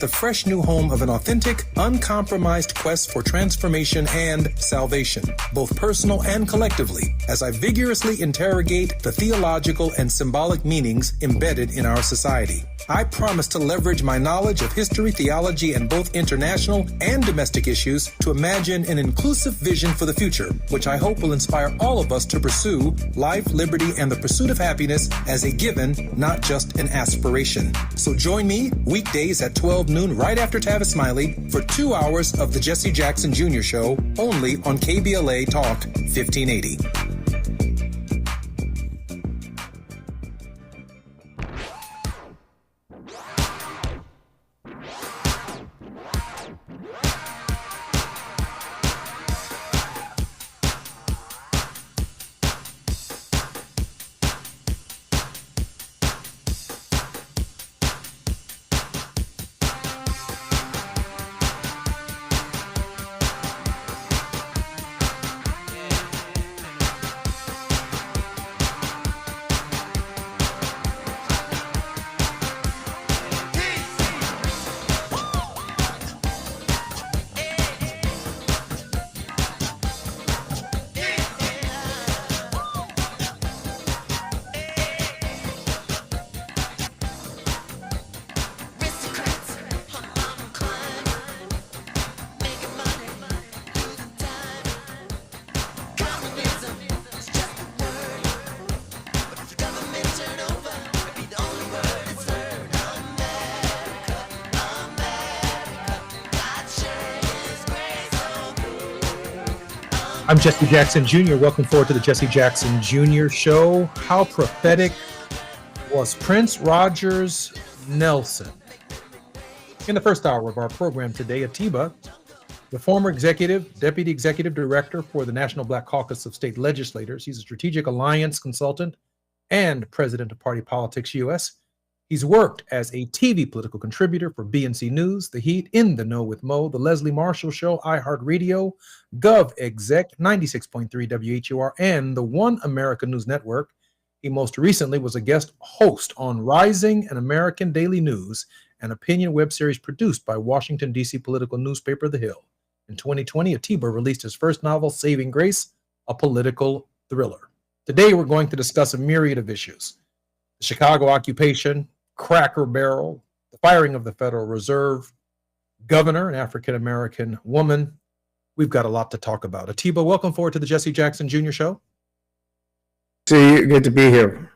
the fresh new home of an authentic, uncompromised quest for transformation and salvation, both personal and collectively, as I vigorously interrogate the theological and symbolic meanings embedded in our society. I promise to leverage my knowledge of history, theology, and both international and domestic issues to imagine an inclusive vision for the future, which I hope will inspire all of us to pursue life, liberty, and the pursuit of happiness as a given, not just an aspiration. So join me weekdays at 12 noon right after Tavis Smiley for 2 hours of the Jesse Jackson Jr. Show, only on KBLA Talk 1580. I'm Jesse Jackson Jr. Welcome forward to the Jesse Jackson Jr. Show. How prophetic was Prince Rogers Nelson? In the first hour of our program today, Atiba, the former deputy executive director for the National Black Caucus of State Legislators. He's a strategic alliance consultant and president of Party Politics US. He's worked as a TV political contributor for BNC News, The Heat, In the Know with Mo, The Leslie Marshall Show, iHeartRadio, GovExec, 96.3 WHUR, and the One America News Network. He most recently was a guest host on Rising, an American daily news and opinion web series produced by Washington, D.C. political newspaper The Hill. In 2020, Atiba released his first novel, Saving Grace, a political thriller. Today, we're going to discuss a myriad of issues: the Chicago occupation, Cracker Barrel, the firing of the Federal Reserve governor, an African-American woman. We've got a lot to talk about. Atiba, welcome forward to the Jesse Jackson Jr. Show. See you. Good to be here.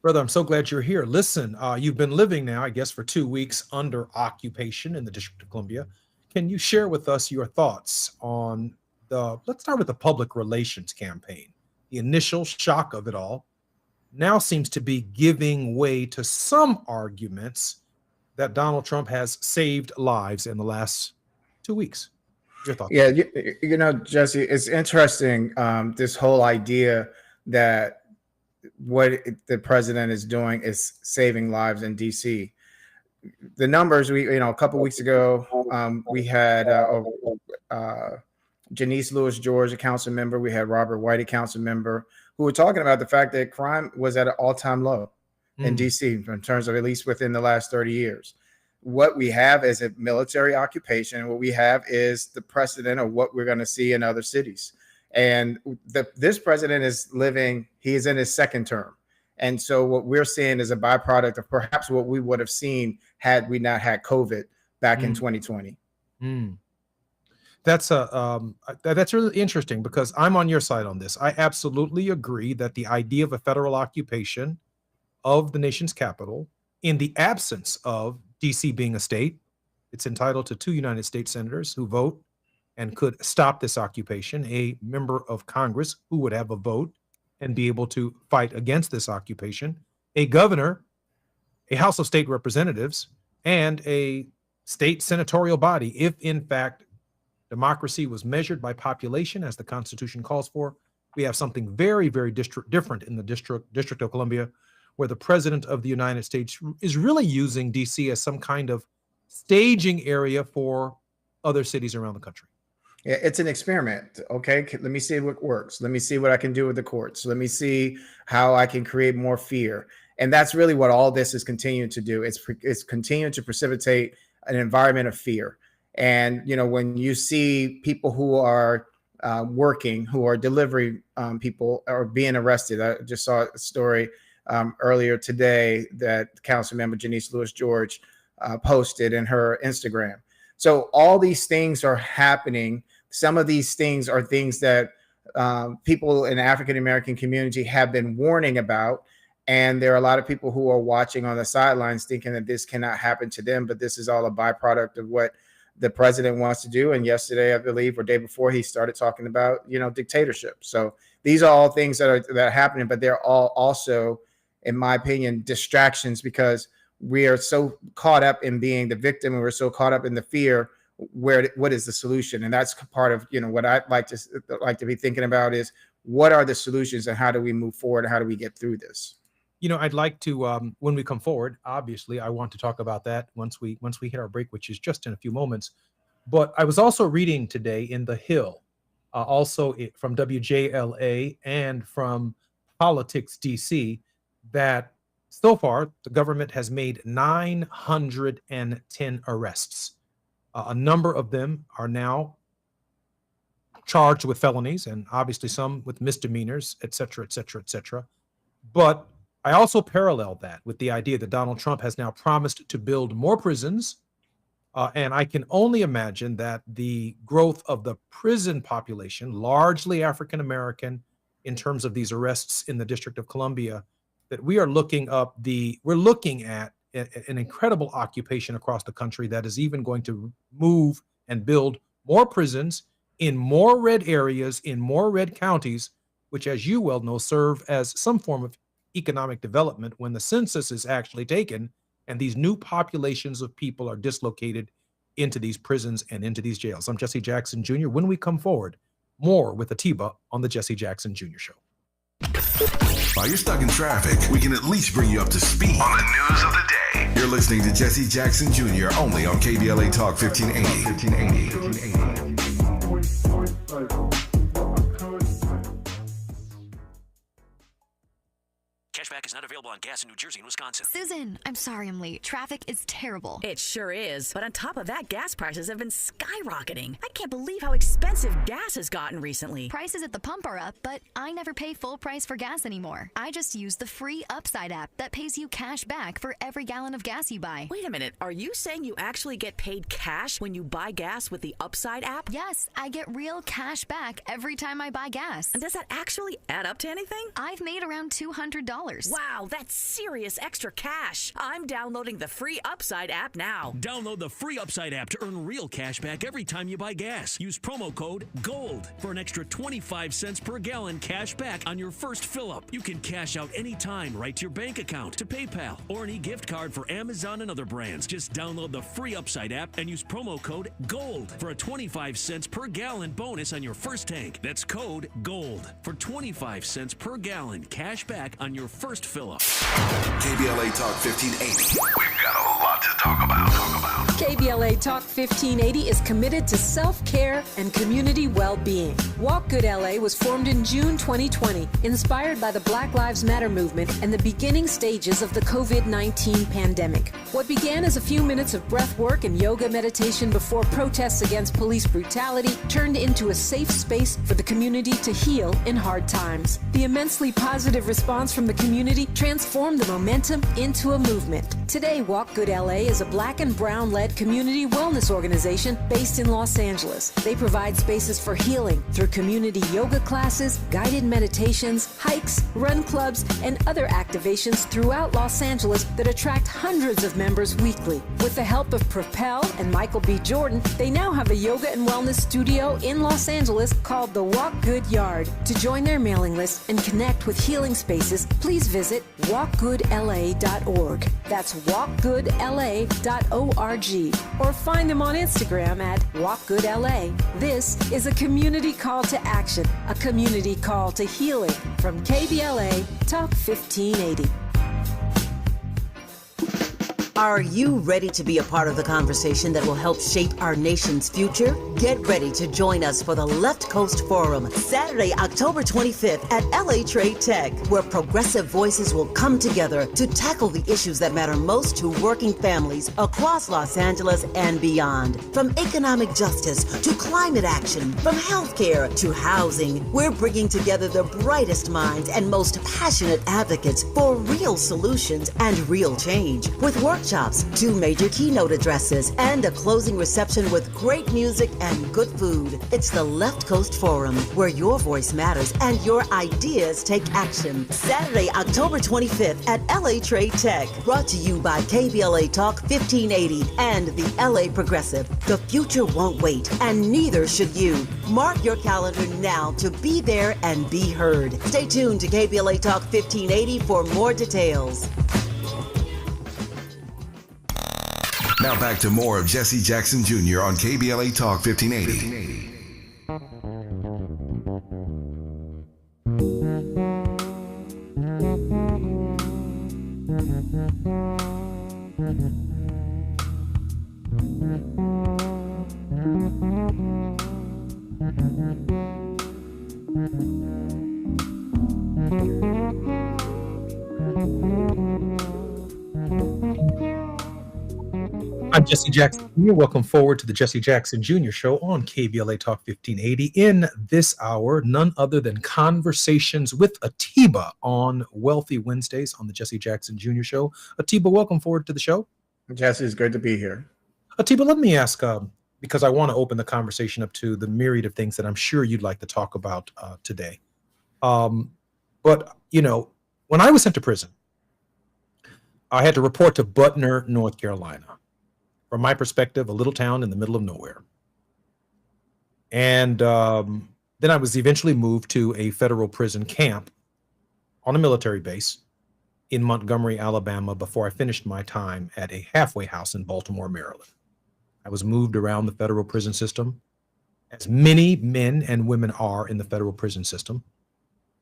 Brother, I'm so glad you're here. Listen, you've been living now, I guess, for 2 weeks under occupation in the District of Columbia. Can you share with us your thoughts on let's start with the public relations campaign. The initial shock of it all now seems to be giving way to some arguments that Donald Trump has saved lives in the last 2 weeks. Your thoughts? Yeah, you know, Jesse, it's interesting, this whole idea that what the president is doing is saving lives in D.C. The numbers, a couple weeks ago, we had Janice Lewis George, a council member. We had Robert White, a council member, who were talking about the fact that crime was at an all-time low in D.C. in terms of at least within the last 30 years. What we have is a military occupation, and what we have is the precedent of what we're going to see in other cities. And this president he is in his second term. And so what we're seeing is a byproduct of perhaps what we would have seen had we not had COVID back in 2020. That's really interesting, because I'm on your side on this. I absolutely agree that the idea of a federal occupation of the nation's capital, in the absence of D.C. being a state, it's entitled to 2 United States senators who vote and could stop this occupation, a member of Congress who would have a vote and be able to fight against this occupation, a governor, a House of State Representatives, and a state senatorial body, if in fact democracy was measured by population, as the Constitution calls for. We have something very, very different in the District of Columbia, where the President of the United States is really using D.C. as some kind of staging area for other cities around the country. Yeah, it's an experiment. Okay, let me see what works. Let me see what I can do with the courts. Let me see how I can create more fear. And that's really what all this is continuing to do. It's continuing to precipitate an environment of fear. And, when you see people who are working, who are delivery people, are being arrested. I just saw a story earlier today that Council Member Janice Lewis George posted in her Instagram. So all these things are happening. Some of these things are things that people in the African American community have been warning about. And there are a lot of people who are watching on the sidelines thinking that this cannot happen to them, but this is all a byproduct of what the president wants to do. And yesterday, I believe, or day before, he started talking about, dictatorship. So these are all things that are happening, but they're all also, in my opinion, distractions, because we are so caught up in being the victim, and we're so caught up in the fear. What is the solution? And that's part of, what I'd like to be thinking about is, what are the solutions and how do we move forward? How do we get through this? I'd like to, when we come forward, obviously, I want to talk about that once we hit our break, which is just in a few moments. But I was also reading today in The Hill, from WJLA and from Politics DC, that so far the government has made 910 arrests. A number of them are now charged with felonies, and obviously some with misdemeanors, et cetera, et cetera, et cetera. But I also paralleled that with the idea that Donald Trump has now promised to build more prisons. And I can only imagine that the growth of the prison population, largely African American, in terms of these arrests in the District of Columbia, that we're looking at an incredible occupation across the country that is even going to move and build more prisons in more red areas, in more red counties, which, as you well know, serve as some form of economic development when the census is actually taken and these new populations of people are dislocated into these prisons and into these jails. I'm Jesse Jackson Jr. When we come forward, more with Atiba on the Jesse Jackson Jr. Show. While you're stuck in traffic, we can at least bring you up to speed on the news of the day. You're listening to Jesse Jackson Jr. only on KBLA Talk 1580. Cashback is not available on gas in New Jersey and Wisconsin. Susan, I'm sorry I'm late. Traffic is terrible. It sure is. But on top of that, gas prices have been skyrocketing. I can't believe how expensive gas has gotten recently. Prices at the pump are up, but I never pay full price for gas anymore. I just use the free Upside app that pays you cash back for every gallon of gas you buy. Wait a minute. Are you saying you actually get paid cash when you buy gas with the Upside app? Yes, I get real cash back every time I buy gas. And does that actually add up to anything? I've made around $200. Wow, that's serious extra cash. I'm downloading the free Upside app now. Download the free Upside app to earn real cash back every time you buy gas. Use promo code GOLD for an extra 25 cents per gallon cash back on your first fill-up. You can cash out anytime right to your bank account, to PayPal, or an e-gift card for Amazon and other brands. Just download the free Upside app and use promo code GOLD for a 25 cents per gallon bonus on your first tank. That's code GOLD for 25 cents per gallon cash back on your first fill-up. KBLA Talk 1580. We've got a lot to talk about. KBLA Talk 1580 is committed to self-care and community well-being. Walk Good LA was formed in June 2020, inspired by the Black Lives Matter movement and the beginning stages of the COVID-19 pandemic. What began as a few minutes of breath work and yoga meditation before protests against police brutality turned into a safe space for the community to heal in hard times. The immensely positive response from the community transformed the momentum into a movement. Today, Walk Good LA is a Black and Brown-led community wellness organization based in Los Angeles. They provide spaces for healing through community yoga classes, guided meditations, hikes, run clubs, and other activations throughout Los Angeles that attract hundreds of members weekly. With the help of Propel and Michael B. Jordan, they now have a yoga and wellness studio in Los Angeles called the Walk Good Yard. To join their mailing list and connect with healing spaces, please visit walkgoodla.org. That's walkgoodla.org. Or find them on Instagram at walkgoodla. This is a community call to action, a community call to healing from KBLA Talk 1580. Are you ready to be a part of the conversation that will help shape our nation's future? Get ready to join us for the Left Coast Forum, Saturday, October 25th at LA Trade Tech, where progressive voices will come together to tackle the issues that matter most to working families across Los Angeles and beyond. From economic justice to climate action, from healthcare to housing, we're bringing together the brightest minds and most passionate advocates for real solutions and real change. With workshops, 2 major keynote addresses, and a closing reception with great music and good food. It's the Left Coast Forum, where your voice matters and your ideas take action. Saturday, October 25th at LA Trade Tech. Brought to you by KBLA Talk 1580 and the LA Progressive. The future won't wait, and neither should you. Mark your calendar now to be there and be heard. Stay tuned to KBLA Talk 1580 for more details. Now back to more of Jesse Jackson Jr. on KBLA Talk 1580. I'm Jesse Jackson Jr. Welcome forward to the Jesse Jackson Jr. Show on KBLA Talk 1580. In this hour, none other than Conversations with Atiba on Wealthy Wednesdays on the Jesse Jackson Jr. Show. Atiba, welcome forward to the show. Jesse, it's good to be here. Atiba, let me ask, because I want to open the conversation up to the myriad of things that I'm sure you'd like to talk about today. But, you know, when I was sent to prison, I had to report to Butner, North Carolina. From my perspective, a little town in the middle of nowhere. And then I was eventually moved to a federal prison camp on a military base in Montgomery, Alabama, before I finished my time at a halfway house in Baltimore, Maryland. I was moved around the federal prison system, as many men and women are in the federal prison system.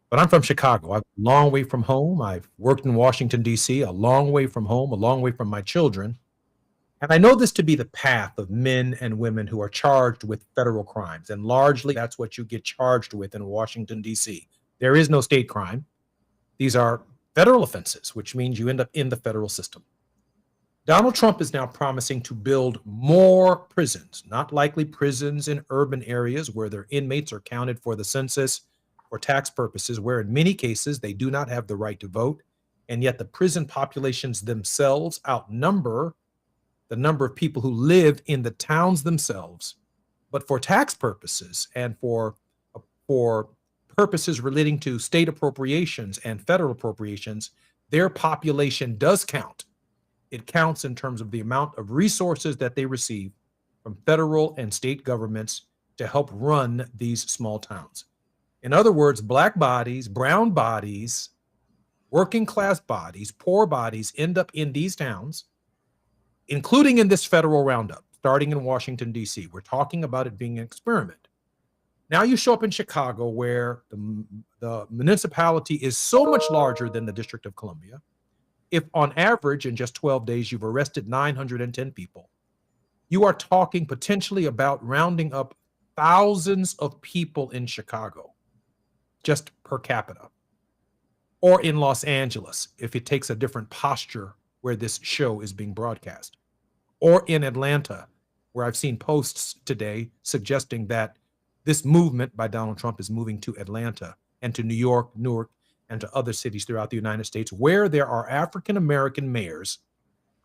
But I'm from Chicago. I'm a long way from home. I've worked in Washington, D.C., a long way from home, a long way from my children. And I know this to be the path of men and women who are charged with federal crimes. And largely, that's what you get charged with in Washington, D.C. There is no state crime. These are federal offenses, which means you end up in the federal system. Donald Trump is now promising to build more prisons, not likely prisons in urban areas where their inmates are counted for the census or tax purposes, where in many cases they do not have the right to vote. And yet the prison populations themselves outnumber the number of people who live in the towns themselves. But for tax purposes and for purposes relating to state appropriations and federal appropriations, their population does count. It counts in terms of the amount of resources that they receive from federal and state governments to help run these small towns. In other words, black bodies, brown bodies, working class bodies, poor bodies end up in these towns, including in this federal roundup, starting in Washington, D.C. We're talking about it being an experiment. Now you show up in Chicago, where the municipality is so much larger than the District of Columbia. If on average in just 12 days you've arrested 910 people, you are talking potentially about rounding up thousands of people in Chicago, just per capita. Or in Los Angeles, if it takes a different posture where this show is being broadcast. Or in Atlanta, where I've seen posts today suggesting that this movement by Donald Trump is moving to Atlanta and to New York, Newark, and to other cities throughout the United States where there are African-American mayors.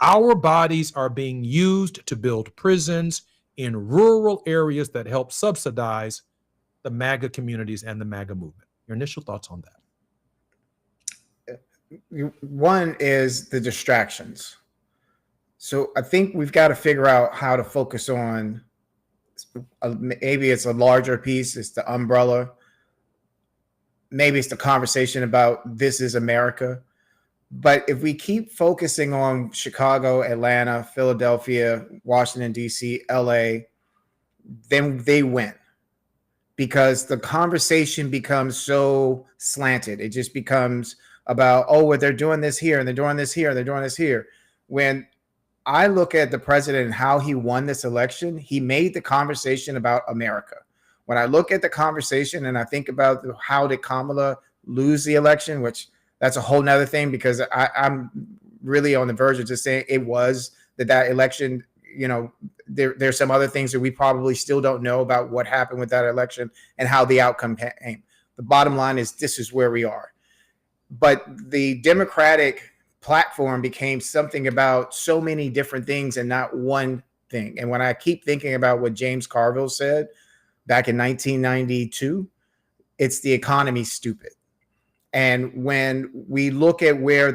Our bodies are being used to build prisons in rural areas that help subsidize the MAGA communities and the MAGA movement. Your initial thoughts on that? One is the distractions. So I think we've got to figure out how to focus on, maybe it's a larger piece, it's the umbrella. Maybe it's the conversation about this is America. But if we keep focusing on Chicago, Atlanta, Philadelphia, Washington, D.C., LA, then they win. Because the conversation becomes so slanted. It just becomes about, oh, well, they're doing this here, and they're doing this here, and they're doing this here. When I look at the president and how he won this election. He made the conversation about America. When I look at the conversation and I think about how did Kamala lose the election, which that's a whole nother thing, because I'm really on the verge of just saying it was that election, there's some other things that we probably still don't know about what happened with that election and how the outcome came. The bottom line is this is where we are. But the Democratic platform became something about so many different things and not one thing. And when I keep thinking about what James Carville said back in 1992, it's the economy, stupid. And when we look at where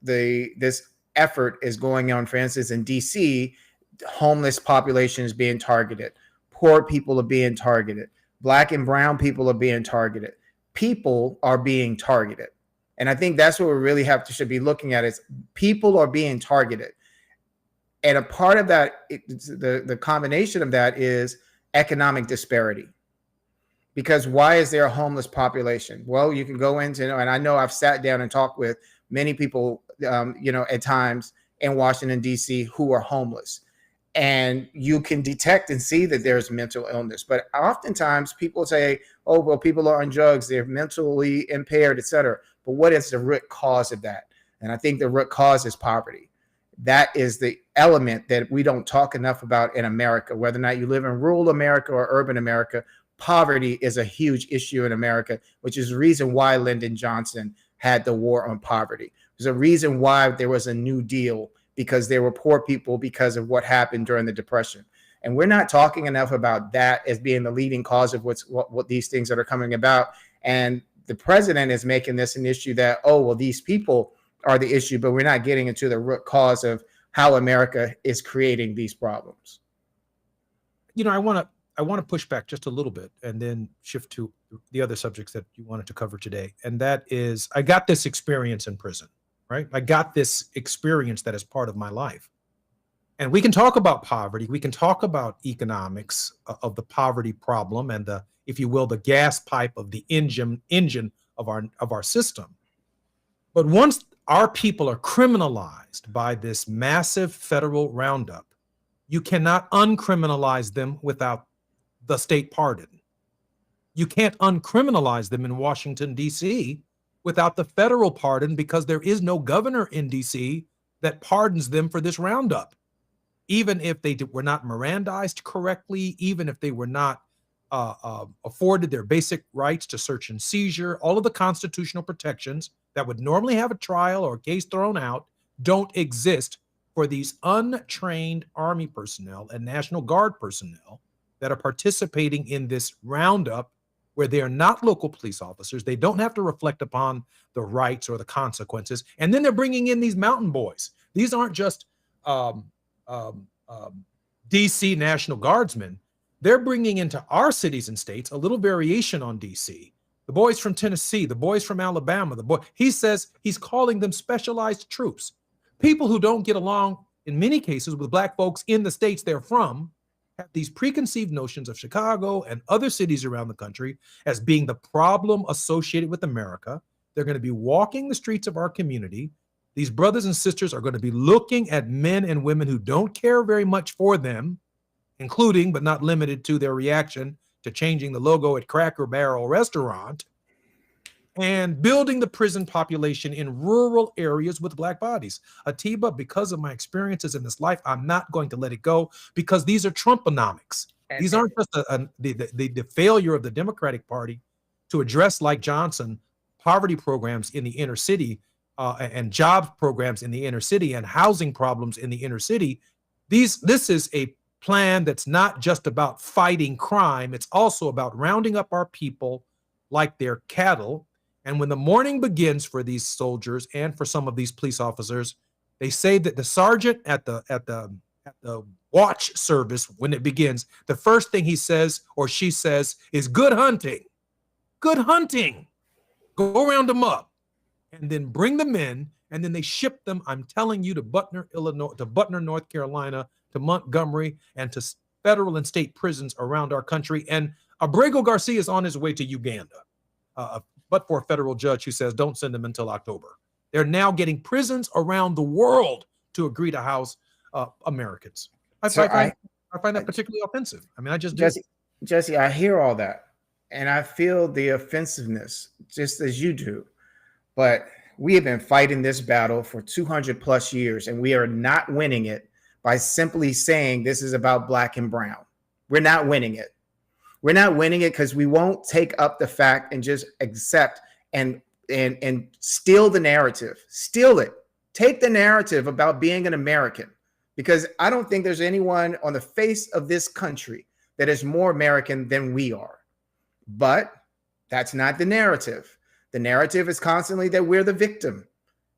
this effort is going on, for instance, in DC, homeless population is being targeted. Poor people are being targeted. Black and brown people are being targeted. People are being targeted. And I think that's what we really should be looking at is people are being targeted. And a part of that, the combination of that is economic disparity. Because why is there a homeless population? Well, you can go into, and I know I've sat down and talked with many people, at times in Washington, D.C. who are homeless. And you can detect and see that there's mental illness. But oftentimes people say, oh, well, people are on drugs, they're mentally impaired, et cetera. But what is the root cause of that? And I think the root cause is poverty. That is the element that we don't talk enough about in America. Whether or not you live in rural America or urban America, poverty is a huge issue in America, which is the reason why Lyndon Johnson had the war on poverty. There's a reason why there was a New Deal, because there were poor people because of what happened during the Depression. And we're not talking enough about that as being the leading cause of what these things that are coming about. And the president is making this an issue that, oh, well, these people are the issue, but we're not getting into the root cause of how America is creating these problems. I want to push back just a little bit and then shift to the other subjects that you wanted to cover today. And that is, I got this experience in prison, right? I got this experience that is part of my life. And we can talk about poverty. We can talk about economics of the poverty problem and the, if you will, the gas pipe of the engine of our system. But once our people are criminalized by this massive federal roundup, you cannot uncriminalize them without the state pardon. You can't uncriminalize them in Washington, D.C. without the federal pardon, because there is no governor in D.C. that pardons them for this roundup. Even if they were not Mirandized correctly, even if they were not afforded their basic rights to search and seizure, all of the constitutional protections that would normally have a trial or a case thrown out don't exist for these untrained Army personnel and National Guard personnel that are participating in this roundup, where they are not local police officers. They don't have to reflect upon the rights or the consequences. And then they're bringing in these mountain boys. These aren't just DC National Guardsmen. They're bringing into our cities and states a little variation on DC. The boys from Tennessee, the boys from Alabama, he says he's calling them specialized troops. People who don't get along, in many cases, with Black folks in the states they're from, have these preconceived notions of Chicago and other cities around the country as being the problem associated with America. They're going to be walking the streets of our community. These brothers and sisters are going to be looking at men and women who don't care very much for them, including but not limited to their reaction to changing the logo at Cracker Barrel restaurant, and building the prison population in rural areas with Black bodies. Atiba, because of my experiences in this life, I'm not going to let it go, because these are Trumponomics. These aren't just the failure of the Democratic Party to address, like Johnson, poverty programs in the inner city and job programs in the inner city and housing problems in the inner city. This is a plan that's not just about fighting crime. It's also about rounding up our people like they're cattle. And when the morning begins for these soldiers and for some of these police officers, they say that the sergeant at the watch service, when it begins, the first thing he says or she says is "good hunting, good hunting." Go round them up and then bring them in, and then they ship them, I'm telling you, to Butner, Illinois, to Butner, North Carolina, to Montgomery, and to federal and state prisons around our country. And Abrego Garcia is on his way to Uganda, but for a federal judge who says don't send them until October. They're now getting prisons around the world to agree to house Americans. So I find that particularly offensive. I mean, I just do. Jesse, I hear all that, and I feel the offensiveness just as you do. But we have been fighting this battle for 200 plus years, and we are not winning it by simply saying this is about black and brown. We're not winning it. We're not winning it because we won't take up the fact and just accept and steal the narrative. Steal it. Take the narrative about being an American, because I don't think there's anyone on the face of this country that is more American than we are. But that's not the narrative. The narrative is constantly that we're the victim.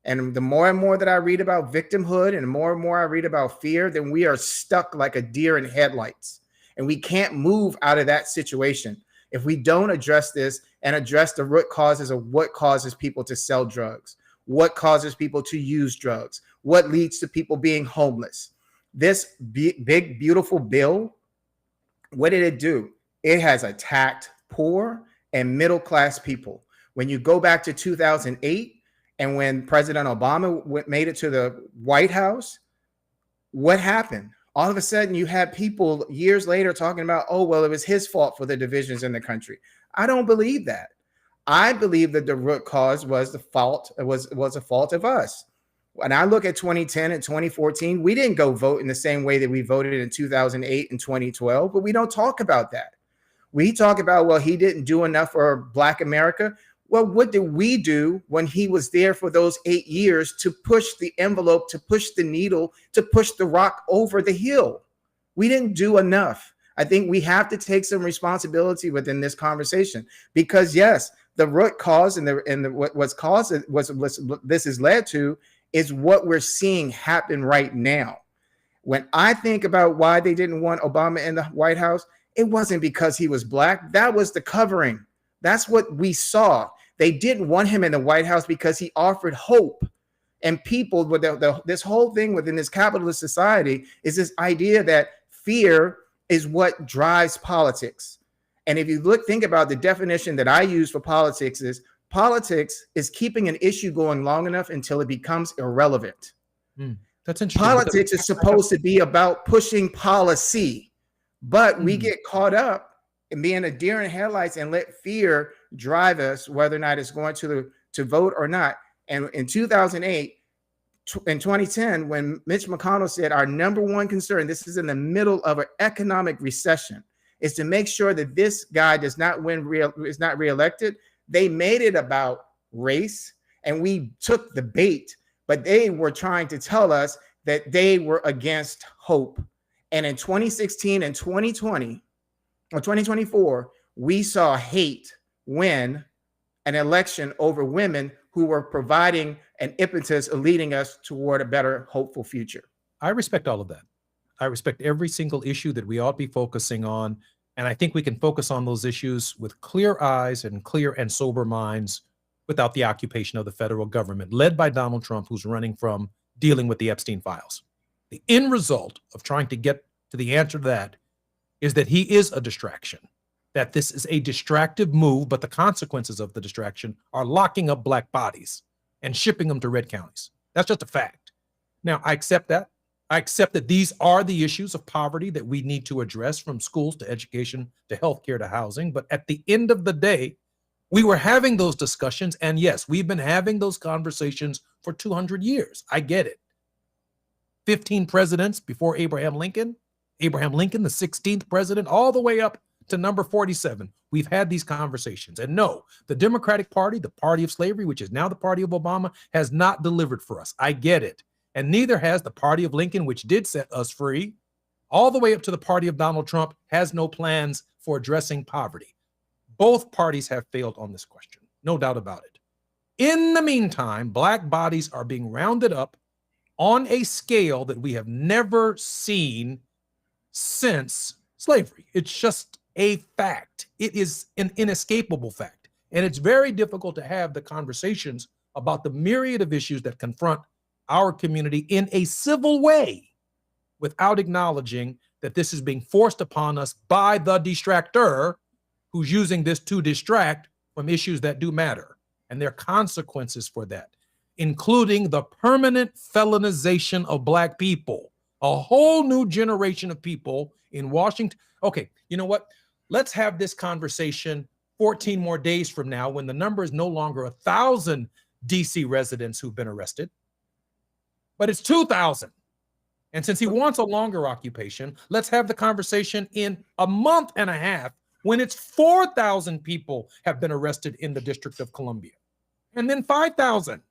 And the more and more that I read about victimhood and the more I read about fear, then we are stuck like a deer in headlights. And we can't move out of that situation if we don't address this and address the root causes of what causes people to sell drugs, what causes people to use drugs, what leads to people being homeless. This big, beautiful bill, what did it do? It has attacked poor and middle-class people. When you go back to 2008 and when President Obama made it to the White House, what happened? All of a sudden, you had people years later talking about, oh, well, it was his fault for the divisions in the country. I don't believe that. I believe that the root cause was a fault of us. When I look at 2010 and 2014, we didn't go vote in the same way that we voted in 2008 and 2012, but we don't talk about that. We talk about, well, he didn't do enough for Black America. Well, what did we do when he was there for those 8 years to push the envelope, to push the needle, to push the rock over the hill? We didn't do enough. I think we have to take some responsibility within this conversation, because yes, the root cause and what's caused what this has led to is what we're seeing happen right now. When I think about why they didn't want Obama in the White House, it wasn't because he was Black. That was the covering. That's what we saw. They didn't want him in the White House because he offered hope. And people, with this whole thing within this capitalist society is this idea that fear is what drives politics. And if you think about the definition that I use for politics is keeping an issue going long enough until it becomes irrelevant. That's interesting. Politics is supposed to be about pushing policy, but we get caught up in being a deer in headlights and let fear drive us, whether or not it's going to vote or not. And in 2008, in 2010, when Mitch McConnell said our number one concern, this is in the middle of an economic recession, is to make sure that this guy does not is not reelected. They made it about race, and we took the bait, but they were trying to tell us that they were against hope. And in 2016 and 2020, or 2024, we saw hate win an election over women who were providing an impetus leading us toward a better, hopeful future. I respect all of that. I respect every single issue that we ought to be focusing on. And I think we can focus on those issues with clear eyes and clear and sober minds without the occupation of the federal government, led by Donald Trump, who's running from dealing with the Epstein files. The end result of trying to get to the answer to that is that he is a distraction, that this is a distractive move, but the consequences of the distraction are locking up Black bodies and shipping them to red counties. That's just a fact. Now, I accept that. I accept that these are the issues of poverty that we need to address, from schools to education to healthcare to housing. But at the end of the day, we were having those discussions. And yes, we've been having those conversations for 200 years. I get it. 15 presidents before Abraham Lincoln, the 16th president, all the way up to number 47. We've had these conversations. And no, the Democratic Party, the party of slavery, which is now the party of Obama, has not delivered for us. I get it. And neither has the party of Lincoln, which did set us free, all the way up to the party of Donald Trump, has no plans for addressing poverty. Both parties have failed on this question, no doubt about it. In the meantime, Black bodies are being rounded up on a scale that we have never seen since slavery. It's just a fact. It is an inescapable fact. And it's very difficult to have the conversations about the myriad of issues that confront our community in a civil way without acknowledging that this is being forced upon us by the distractor who's using this to distract from issues that do matter. And there are consequences for that, including the permanent felonization of Black people. A whole new generation of people in Washington. Okay, you know what? Let's have this conversation 14 more days from now when the number is no longer 1,000 DC residents who've been arrested, but it's 2,000. And since he wants a longer occupation, let's have the conversation in a month and a half when it's 4,000 people have been arrested in the District of Columbia, and then 5,000.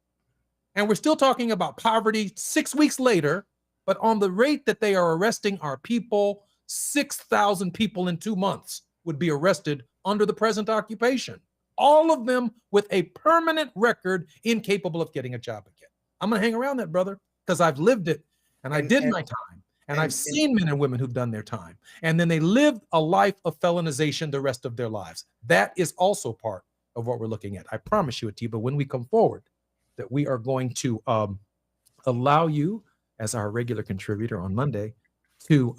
And we're still talking about poverty 6 weeks later, but on the rate that they are arresting our people, 6,000 people in 2 months would be arrested under the present occupation. All of them with a permanent record, incapable of getting a job again. I'm going to hang around that, brother, because I've lived it, and I did my time, and I've seen men and women who've done their time, and then they lived a life of felonization the rest of their lives. That is also part of what we're looking at. I promise you, Atiba, when we come forward, that we are going to allow you, as our regular contributor on Monday, to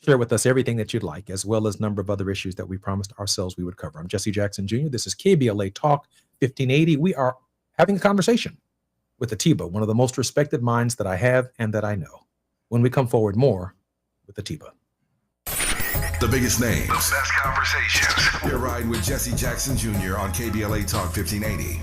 share with us everything that you'd like, as well as a number of other issues that we promised ourselves we would cover. I'm Jesse Jackson Jr. This is KBLA Talk 1580. We are having a conversation with Atiba, one of the most respected minds that I have and that I know. When we come forward, more with Atiba. The biggest names, the best conversations. You're riding with Jesse Jackson Jr. on KBLA Talk 1580.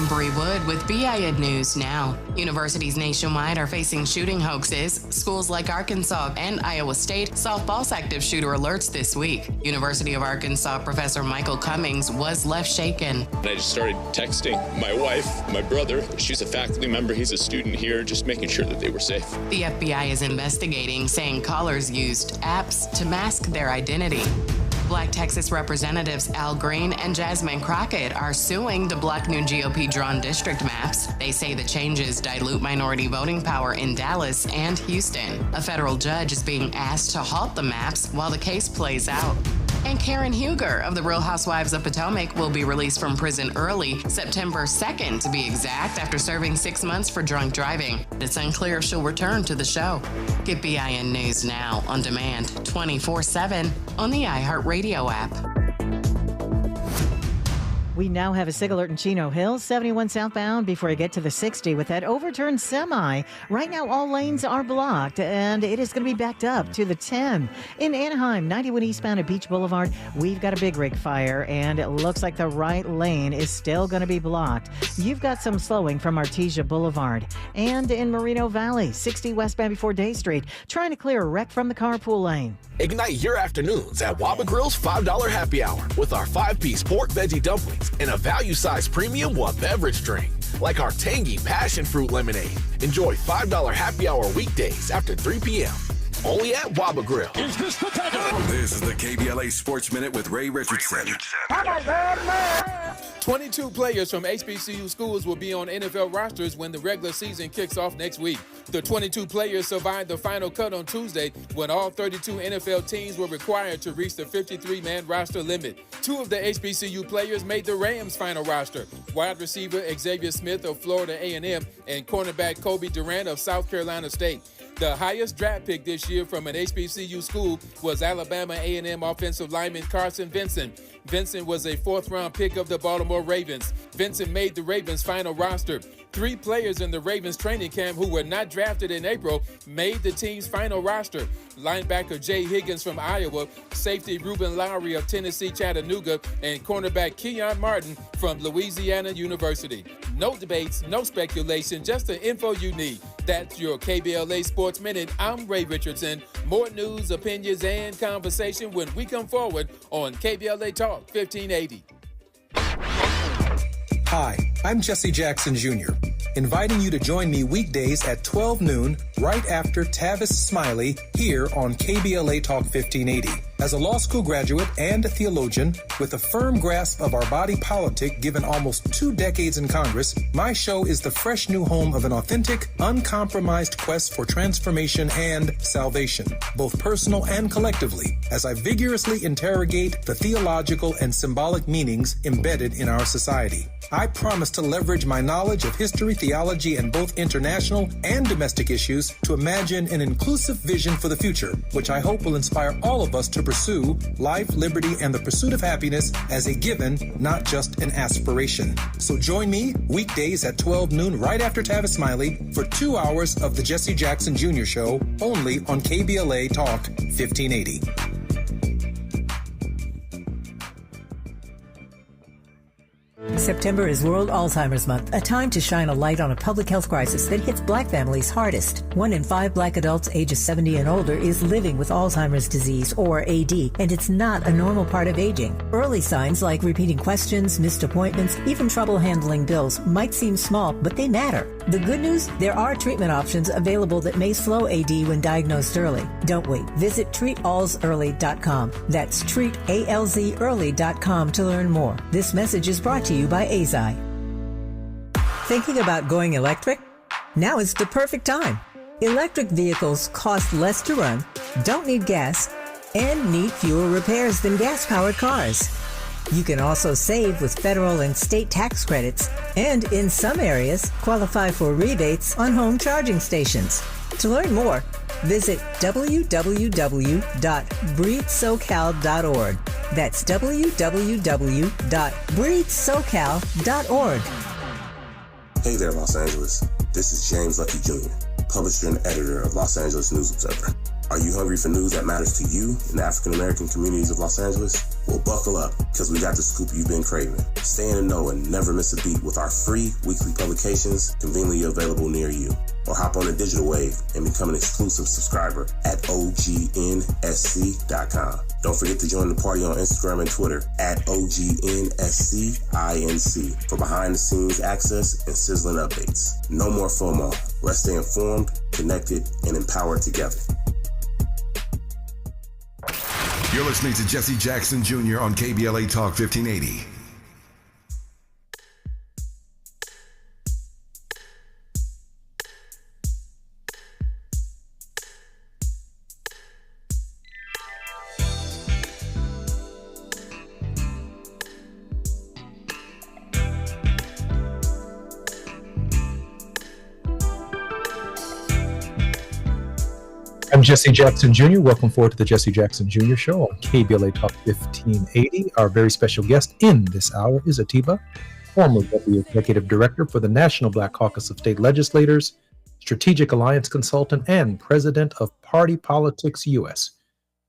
Bree Wood with BIN News Now. Universities nationwide are facing shooting hoaxes. Schools like Arkansas and Iowa State saw false active shooter alerts this week. University of Arkansas professor Michael Cummings was left shaken. I just started texting my wife, my brother. She's a faculty member. He's a student here, just making sure that they were safe. The FBI is investigating, saying callers used apps to mask their identity. Black Texas Representatives Al Green and Jasmine Crockett are suing the block new GOP drawn district maps. They say the changes dilute minority voting power in Dallas and Houston. A federal judge is being asked to halt the maps while the case plays out. And Karen Huger of the Real Housewives of Potomac will be released from prison early, September 2nd to be exact, after serving 6 months for drunk driving. It's unclear if she'll return to the show. Get BIN News Now on demand 24/7 on the iHeartRadio app. We now have a sig alert in Chino Hills, 71 southbound before I get to the 60 with that overturned semi. Right now, all lanes are blocked, and it is going to be backed up to the 10. In Anaheim, 91 eastbound at Beach Boulevard, we've got a big rig fire, and it looks like the right lane is still going to be blocked. You've got some slowing from Artesia Boulevard. And in Moreno Valley, 60 westbound before Day Street, trying to clear a wreck from the carpool lane. Ignite your afternoons at Waba Grill's $5 happy hour with our 5-piece pork veggie dumplings and a value-sized premium one beverage drink, like our tangy passion fruit lemonade. Enjoy $5 happy hour weekdays after 3 p.m. Only at Waba Grill. Is this the takeover? This is the KBLA Sports Minute with Ray Richardson. 22 players from HBCU schools will be on NFL rosters when the regular season kicks off next week. The 22 players survived the final cut on Tuesday when all 32 NFL teams were required to reach the 53-man roster limit. 2 of the HBCU players made the Rams' final roster: wide receiver Xavier Smith of Florida A&M and cornerback Kobe Durant of South Carolina State. The highest draft pick this year from an HBCU school was Alabama A&M offensive lineman Carson Vincent. Vincent was a 4th-round pick of the Baltimore Ravens. Vincent made the Ravens' final roster. 3 players in the Ravens training camp who were not drafted in April made the team's final roster: linebacker Jay Higgins from Iowa, safety Ruben Lowry of Tennessee Chattanooga, and cornerback Keon Martin from Louisiana University. No debates, no speculation, just the info you need. That's your KBLA Sports Minute. I'm Ray Richardson. More news, opinions, and conversation when we come forward on KBLA Talk 1580. Hi, I'm Jesse Jackson Jr., inviting you to join me weekdays at 12 noon, right after Tavis Smiley, here on KBLA Talk 1580. As a law school graduate and a theologian with a firm grasp of our body politic given almost 2 decades in Congress, my show is the fresh new home of an authentic, uncompromised quest for transformation and salvation, both personal and collectively, as I vigorously interrogate the theological and symbolic meanings embedded in our society. I promise to leverage my knowledge of history, theology, and both international and domestic issues to imagine an inclusive vision for the future, which I hope will inspire all of us to pursue life, liberty, and the pursuit of happiness as a given, not just an aspiration. So join me weekdays at 12 noon right after Tavis Smiley for 2 hours of the Jesse Jackson Jr. Show only on KBLA Talk 1580. September is World Alzheimer's Month, a time to shine a light on a public health crisis that hits Black families hardest. 1 in 5 Black adults ages 70 and older is living with Alzheimer's disease, or AD, and it's not a normal part of aging. Early signs like repeating questions, missed appointments, even trouble handling bills might seem small, but they matter. The good news? There are treatment options available that may slow AD when diagnosed early. Don't wait. Visit treatalzearly.com. That's treatalzearly.com to learn more. This message is brought to you by AZI. Thinking about going electric? Now is the perfect time. Electric vehicles cost less to run, don't need gas, and need fewer repairs than gas-powered cars. You can also save with federal and state tax credits, and in some areas, qualify for rebates on home charging stations. To learn more, visit www.breathesocal.org. That's www.breathesocal.org. Hey there, Los Angeles. This is James Lucky Jr., publisher and editor of Los Angeles News Observer. Are you hungry for news that matters to you in the African-American communities of Los Angeles? Well, buckle up, because we got the scoop you've been craving. Stay in the know and never miss a beat with our free weekly publications conveniently available near you. Or hop on the digital wave and become an exclusive subscriber at OGNSC.com. Don't forget to join the party on Instagram and Twitter at OGNSCINC for behind-the-scenes access and sizzling updates. No more FOMO. Let's stay informed, connected, and empowered together. You're listening to Jesse Jackson Jr. on KBLA Talk 1580. I'm Jesse Jackson Jr. Welcome forward to the Jesse Jackson Jr. Show on KBLA Talk 1580. Our very special guest in this hour is Atiba, former Deputy Executive Director for the National Black Caucus of State Legislators, Strategic Alliance Consultant, and President of Party Politics US.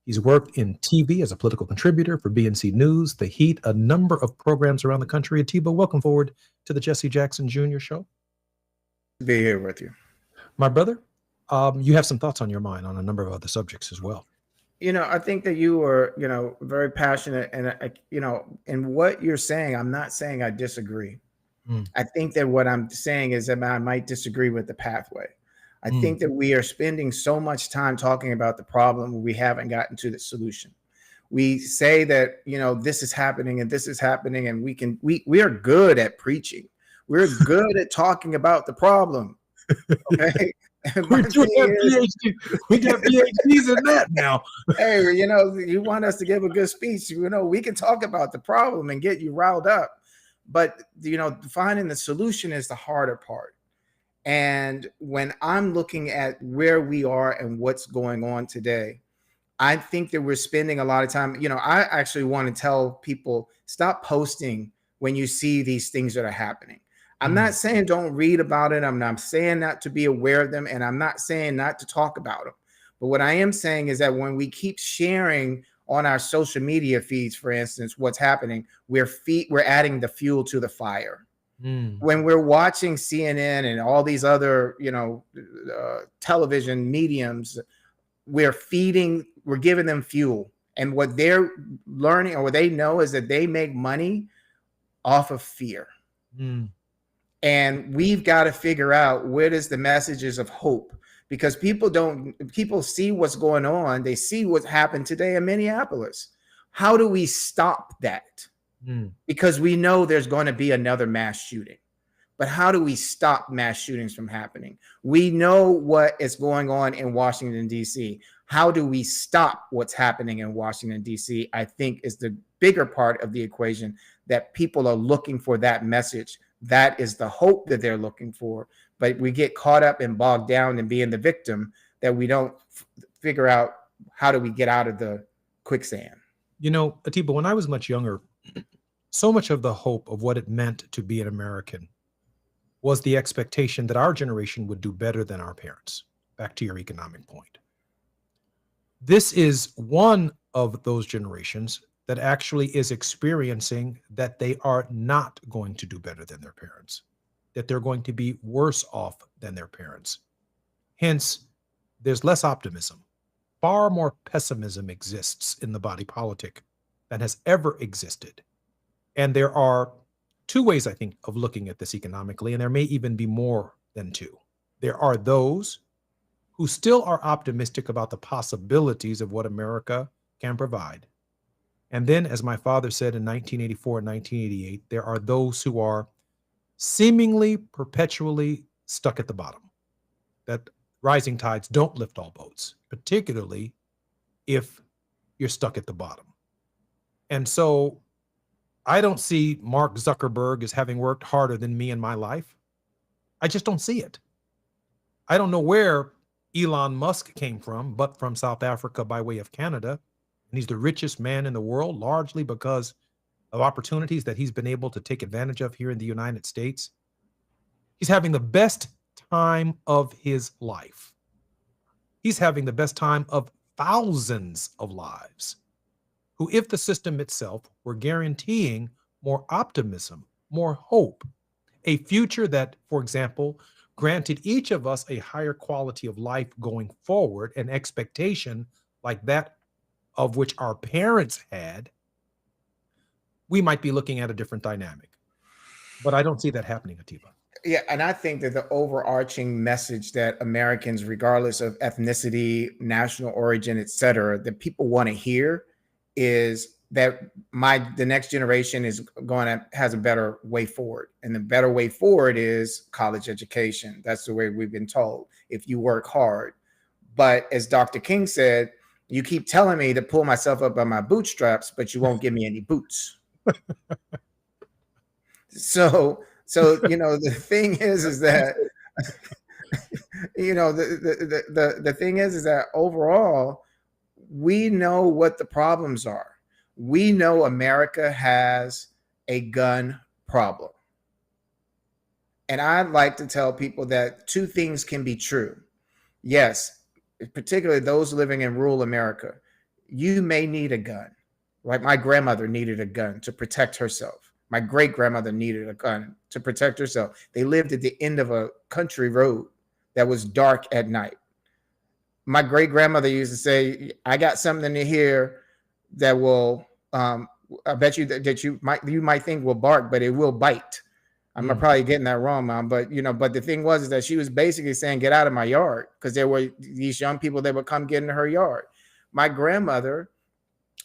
He's worked in TV as a political contributor for BNC News, The Heat, a number of programs around the country. Atiba, welcome forward to the Jesse Jackson Jr. Show. Be here with you. My brother, you have some thoughts on your mind on a number of other subjects as well. I think that you were, very passionate, and in what you're saying, I'm not saying I disagree. I think that what I'm saying is that I might disagree with the pathway. I think that we are spending so much time talking about the problem, we haven't gotten to the solution. We say that, this is happening and this is happening, and we are good at preaching. We're good at talking about the problem. Okay. We got PhDs in that now. Hey, you want us to give a good speech, we can talk about the problem and get you riled up. But, finding the solution is the harder part. And when I'm looking at where we are and what's going on today, I think that we're spending a lot of time. I actually want to tell people, stop posting when you see these things that are happening. I'm not saying don't read about it. I'm not saying not to be aware of them. And I'm not saying not to talk about them. But what I am saying is that when we keep sharing on our social media feeds, for instance, what's happening, we're adding the fuel to the fire. When we're watching CNN and all these other, television mediums, we're giving them fuel. And what they're learning or what they know is that they make money off of fear. And we've got to figure out where is the messages of hope, because people see what's going on. They see what happened today in Minneapolis. How do we stop that? Because we know there's going to be another mass shooting. But how do we stop mass shootings from happening? We know what is going on in Washington, D.C. How do we stop what's happening in Washington, D.C., I think is the bigger part of the equation that people are looking for that message. That is the hope that they're looking for. But we get caught up and bogged down in being the victim that we don't figure out how do we get out of the quicksand. You know, Atiba, when I was much younger, so much of the hope of what it meant to be an American was the expectation that our generation would do better than our parents. Back to your economic point. This is one of those generations that actually is experiencing that they are not going to do better than their parents, that they're going to be worse off than their parents. Hence, there's less optimism. Far more pessimism exists in the body politic than has ever existed. And there are two ways, I think, of looking at this economically, and there may even be more than two. There are those who still are optimistic about the possibilities of what America can provide. And then, as my father said in 1984 and 1988, there are those who are seemingly perpetually stuck at the bottom, that rising tides don't lift all boats, particularly if you're stuck at the bottom. And so I don't see Mark Zuckerberg as having worked harder than me in my life. I just don't see it. I don't know where Elon Musk came from, but from South Africa by way of Canada. And he's the richest man in the world, largely because of opportunities that he's been able to take advantage of here in the United States. He's having the best time of his life. He's having the best time of thousands of lives who, if the system itself were guaranteeing more optimism, more hope, a future that, for example, granted each of us a higher quality of life going forward, an expectation like that of which our parents had, we might be looking at a different dynamic. But I don't see that happening, Atiba. Yeah, and I think that the overarching message that Americans, regardless of ethnicity, national origin, et cetera, that people want to hear is that the next generation has a better way forward. And the better way forward is college education. That's the way we've been told, if you work hard. But as Dr. King said, you keep telling me to pull myself up by my bootstraps, but you won't give me any boots. So the thing is that the thing is that overall we know what the problems are. We know America has a gun problem. And I'd like to tell people that two things can be true. Yes, particularly those living in rural America, you may need a gun. Right? My grandmother needed a gun to protect herself. My great-grandmother needed a gun to protect herself. They lived at the end of a country road that was dark at night. My great-grandmother used to say, I got something in here that will, I bet you that you might think will bark, but it will bite. I'm probably getting that wrong, Mom. But but the thing was is that she was basically saying, get out of my yard, because there were these young people that would come get into her yard. My grandmother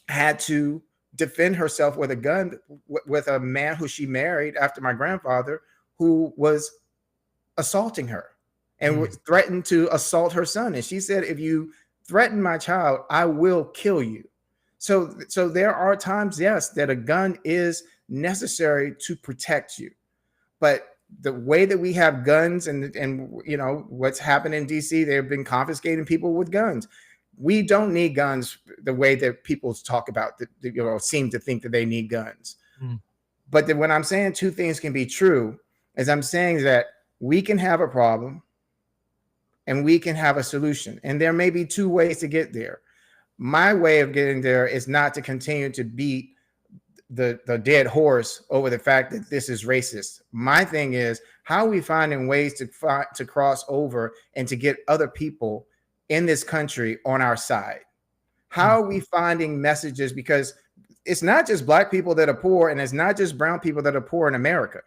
had to defend herself with a gun with a man who she married after my grandfather, who was assaulting her and threatened to assault her son. And she said, if you threaten my child, I will kill you. So there are times, yes, that a gun is necessary to protect you. But the way that we have guns and what's happened in DC, they've been confiscating people with guns. We don't need guns the way that people talk about, seem to think that they need guns. But when I'm saying two things can be true, is I'm saying that we can have a problem and we can have a solution. And there may be two ways to get there. My way of getting there is not to continue to beat the dead horse over the fact that this is racist. My thing is, how are we finding ways to cross over and to get other people in this country on our side? How are we finding messages? Because it's not just Black people that are poor, and it's not just brown people that are poor in America.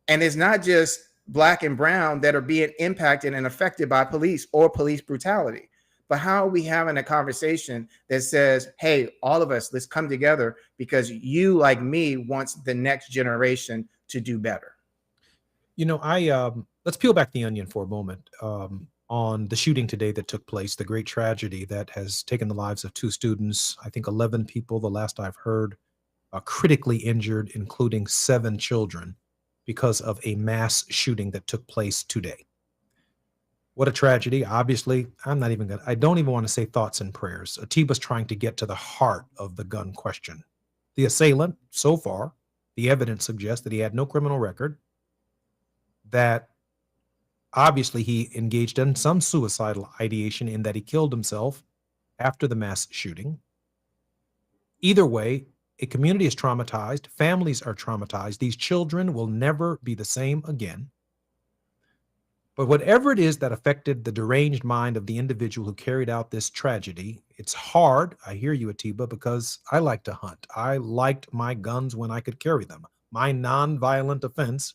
And it's not just Black and brown that are being impacted and affected by police or police brutality. But how are we having a conversation that says, hey, all of us, let's come together because you, like me, wants the next generation to do better? Let's peel back the onion for a moment on the shooting today that took place, the great tragedy that has taken the lives of two students, I think 11 people, the last I've heard. critically injured, including 7 children, because of a mass shooting that took place today. What a tragedy. Obviously, I don't even want to say thoughts and prayers. Atiba's trying to get to the heart of the gun question. The assailant, so far, the evidence suggests that he had no criminal record, that obviously he engaged in some suicidal ideation in that he killed himself after the mass shooting. Either way, a community is traumatized. Families are traumatized. These children will never be the same again. But whatever it is that affected the deranged mind of the individual who carried out this tragedy, it's hard, I hear you, Atiba, because I like to hunt. I liked my guns when I could carry them. My nonviolent offense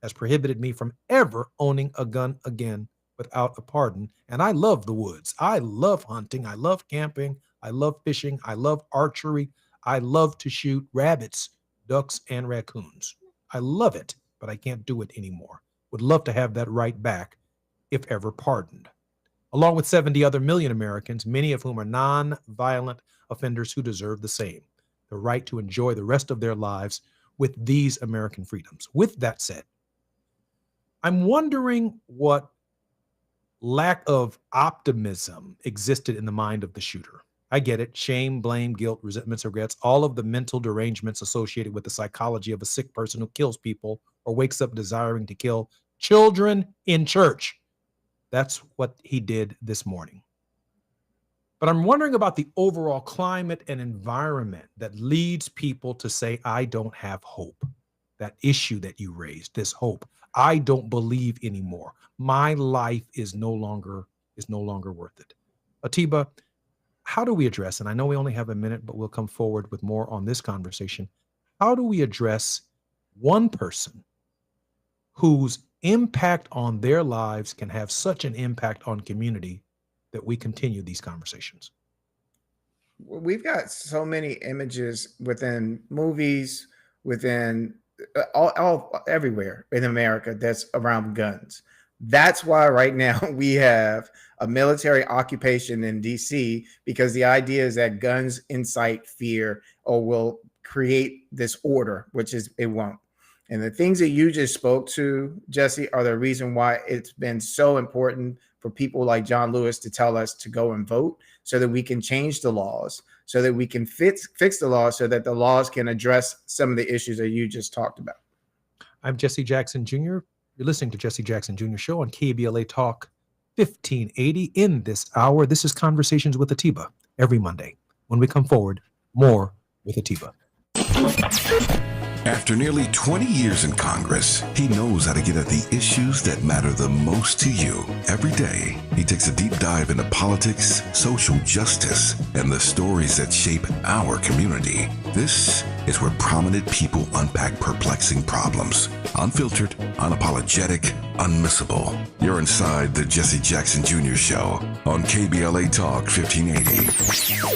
has prohibited me from ever owning a gun again without a pardon. And I love the woods. I love hunting. I love camping. I love fishing. I love archery. I love to shoot rabbits, ducks, and raccoons. I love it, but I can't do it anymore. Would love to have that right back if ever pardoned. Along with 70 other million Americans, many of whom are non-violent offenders who deserve the same, the right to enjoy the rest of their lives with these American freedoms. With that said, I'm wondering what lack of optimism existed in the mind of the shooter. I get it. Shame, blame, guilt, resentments, regrets, all of the mental derangements associated with the psychology of a sick person who kills people or wakes up desiring to kill children in church. That's what he did this morning. But I'm wondering about the overall climate and environment that leads people to say, I don't have hope. That issue that you raised, this hope. I don't believe anymore. My life is no longer worth it. Atiba, how do we address, and I know we only have a minute, but we'll come forward with more on this conversation. How do we address one person whose impact on their lives can have such an impact on community that we continue these conversations? We've got so many images within movies, within all everywhere in America that's around guns. That's why right now we have a military occupation in DC, because the idea is that guns incite fear or will create this order, which is it won't. And the things that you just spoke to, Jesse, are the reason why it's been so important for people like John Lewis to tell us to go and vote so that we can change the laws, so that we can fix the laws, so that the laws can address some of the issues that you just talked about. I'm Jesse Jackson Jr. You're listening to Jesse Jackson Jr. Show on KBLA Talk 1580. In this hour, this is Conversations with Atiba every Monday. When we come forward, more with Atiba. After nearly 20 years in Congress, he knows how to get at the issues that matter the most to you. Every day, he takes a deep dive into politics, social justice, and the stories that shape our community. This is where prominent people unpack perplexing problems. Unfiltered, unapologetic, unmissable. You're inside the Jesse Jackson Jr. Show on KBLA Talk 1580.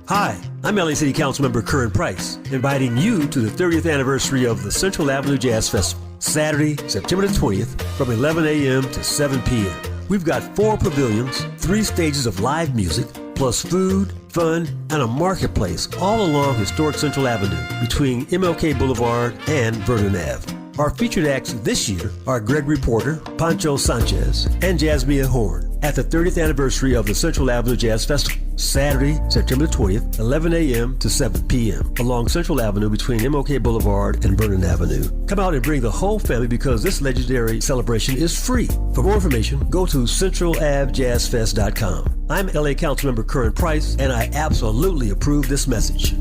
Hi, I'm LA City Councilmember Curran Price, inviting you to the 30th anniversary of the Central Avenue Jazz Festival, Saturday, September the 20th, from 11 a.m. to 7 p.m. We've got 4 pavilions, 3 stages of live music, plus food, fun, and a marketplace all along historic Central Avenue between MLK Boulevard and Vernon Ave. Our featured acts this year are Gregory Porter, Pancho Sanchez, and Jasmine Horn at the 30th anniversary of the Central Avenue Jazz Festival, Saturday, September 20th, 11 a.m. to 7 p.m. along Central Avenue between MLK Boulevard and Vernon Avenue. Come out and bring the whole family because this legendary celebration is free. For more information, go to centralavjazzfest.com. I'm LA Councilmember Curran Price, and I absolutely approve this message.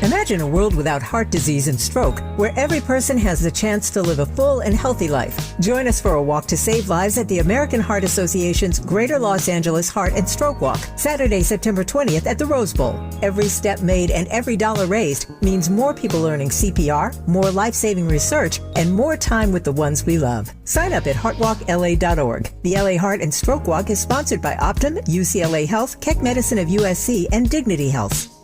Imagine a world without heart disease and stroke, where every person has the chance to live a full and healthy life. Join us for a walk to save lives at the American Heart Association's Greater Los Angeles Heart and Stroke Walk, Saturday, September 20th at the Rose Bowl. Every step made and every dollar raised means more people learning CPR, more life-saving research, and more time with the ones we love. Sign up at heartwalkla.org. The LA Heart and Stroke Walk is sponsored by Optum, UCLA Health, Keck Medicine of USC, and Dignity Health.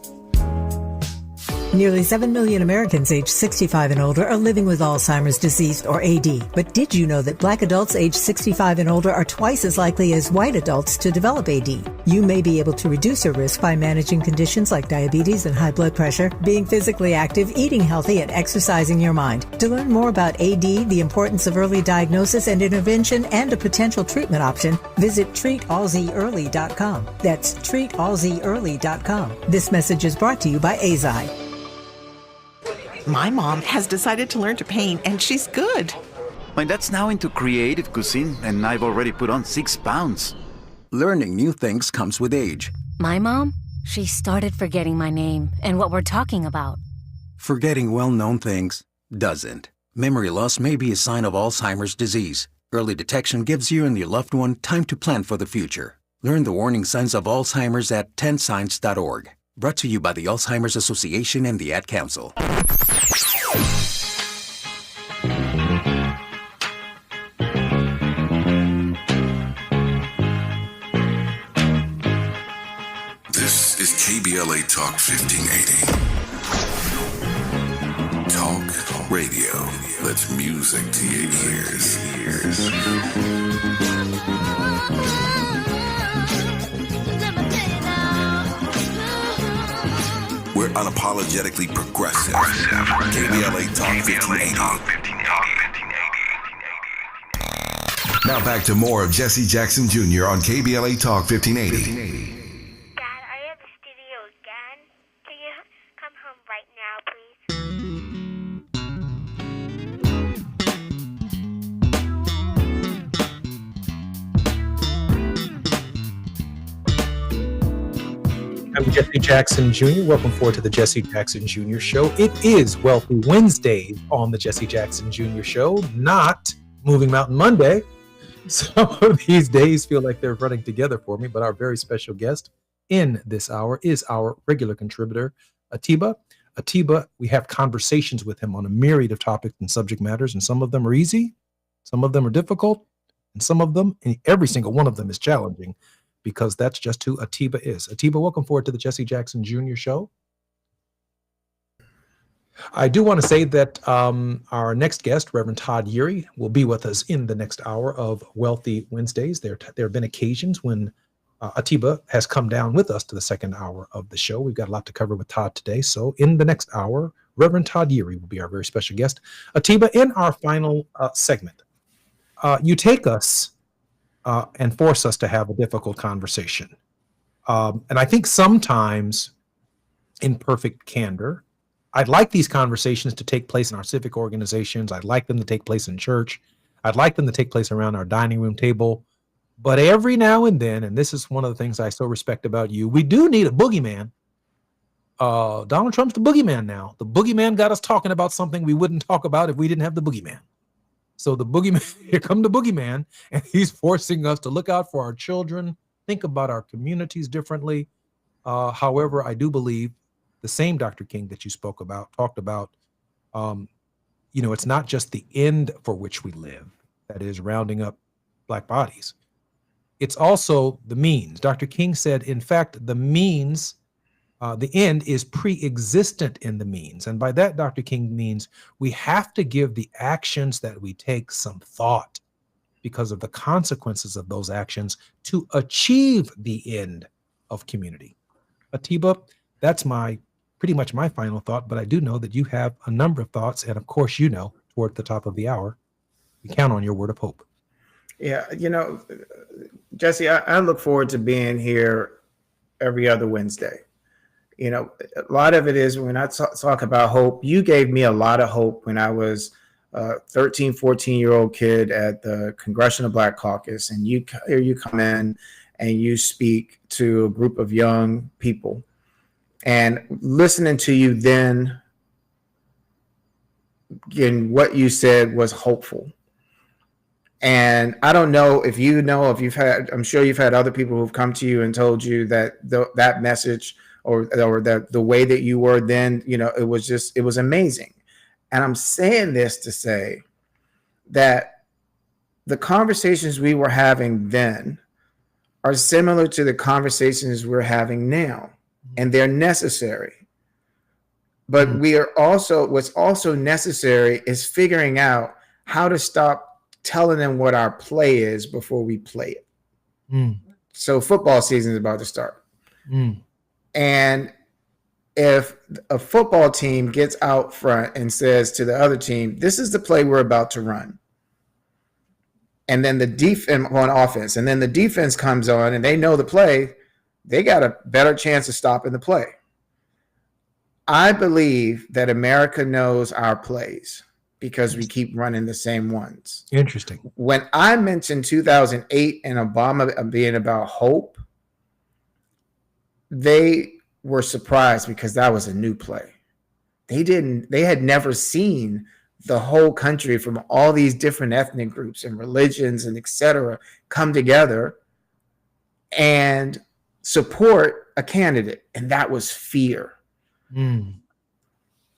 Nearly 7 million Americans aged 65 and older are living with Alzheimer's disease or AD. But did you know that black adults aged 65 and older are twice as likely as white adults to develop AD? You may be able to reduce your risk by managing conditions like diabetes and high blood pressure, being physically active, eating healthy, and exercising your mind. To learn more about AD, the importance of early diagnosis and intervention, and a potential treatment option, visit treatalzearly.com. That's treatalzearly.com. This message is brought to you by AZI. My mom has decided to learn to paint, and she's good. My dad's now into creative cuisine, and I've already put on 6 pounds. Learning new things comes with age. My mom, she started forgetting my name and what we're talking about. Forgetting well-known things doesn't. Memory loss may be a sign of Alzheimer's disease. Early detection gives you and your loved one time to plan for the future. Learn the warning signs of Alzheimer's at 10signs.org. Brought to you by the Alzheimer's Association and the Ad Council. This is KBLA Talk 1580. Talk radio. Let's music to your ears. We're unapologetically progressive. KBLA Talk 1580. Now back to more of Jesse Jackson Jr. on KBLA Talk 1580. I'm Jesse Jackson Jr. Welcome forward to the Jesse Jackson Jr. Show. It is Wealthy Wednesdays on the Jesse Jackson Jr. Show, not Moving Mountain Monday. Some of these days feel like they're running together for me, but our very special guest in this hour is our regular contributor, Atiba. Atiba, we have conversations with him on a myriad of topics and subject matters, and some of them are easy, some of them are difficult, and some of them, and every single one of them is challenging, because that's just who Atiba is. Atiba, welcome forward to the Jesse Jackson Jr. Show. I do want to say that our next guest, Reverend Todd Yeary, will be with us in the next hour of Wealthy Wednesdays. There have been occasions when Atiba has come down with us to the second hour of the show. We've got a lot to cover with Todd today. So in the next hour, Reverend Todd Yeary will be our very special guest. Atiba, in our final segment, you take us and force us to have a difficult conversation. And I think sometimes, in perfect candor, I'd like these conversations to take place in our civic organizations. I'd like them to take place in church. I'd like them to take place around our dining room table. But every now and then, and this is one of the things I so respect about you, we do need a boogeyman. Donald Trump's the boogeyman now. The boogeyman got us talking about something we wouldn't talk about if we didn't have the boogeyman. So the boogeyman, here come the boogeyman, and he's forcing us to look out for our children, think about our communities differently. However, I do believe the same Dr. King that you talked about, it's not just the end for which we live, that is rounding up Black bodies. It's also the means. Dr. King said, in fact, the means, the end is pre-existent in the means. And by that, Dr. King means we have to give the actions that we take some thought because of the consequences of those actions to achieve the end of community. Atiba, that's pretty much my final thought, but I do know that you have a number of thoughts. And of course, toward the top of the hour, we count on your word of hope. Yeah, Jesse, I look forward to being here every other Wednesday. A lot of it is when I talk about hope, you gave me a lot of hope when I was a 13, 14-year-old kid at the Congressional Black Caucus. And you come in and you speak to a group of young people. And listening to you then, again, what you said was hopeful. And I don't know if I'm sure you've had other people who've come to you and told you that that message or that the way that you were then, it was amazing. And I'm saying this to say that the conversations we were having then are similar to the conversations we're having now, and they're necessary. But what's also necessary is figuring out how to stop telling them what our play is before we play it. So football season is about to start. And if a football team gets out front and says to the other team, this is the play we're about to run, and then the defense on offense, and then the defense comes on and they know the play, they got a better chance of stopping the play. I believe that America knows our plays because we keep running the same ones. Interesting. When I mentioned 2008 and Obama being about hope, they were surprised because that was a new play. They had never seen the whole country from all these different ethnic groups and religions and et cetera come together and support a candidate. And that was fear.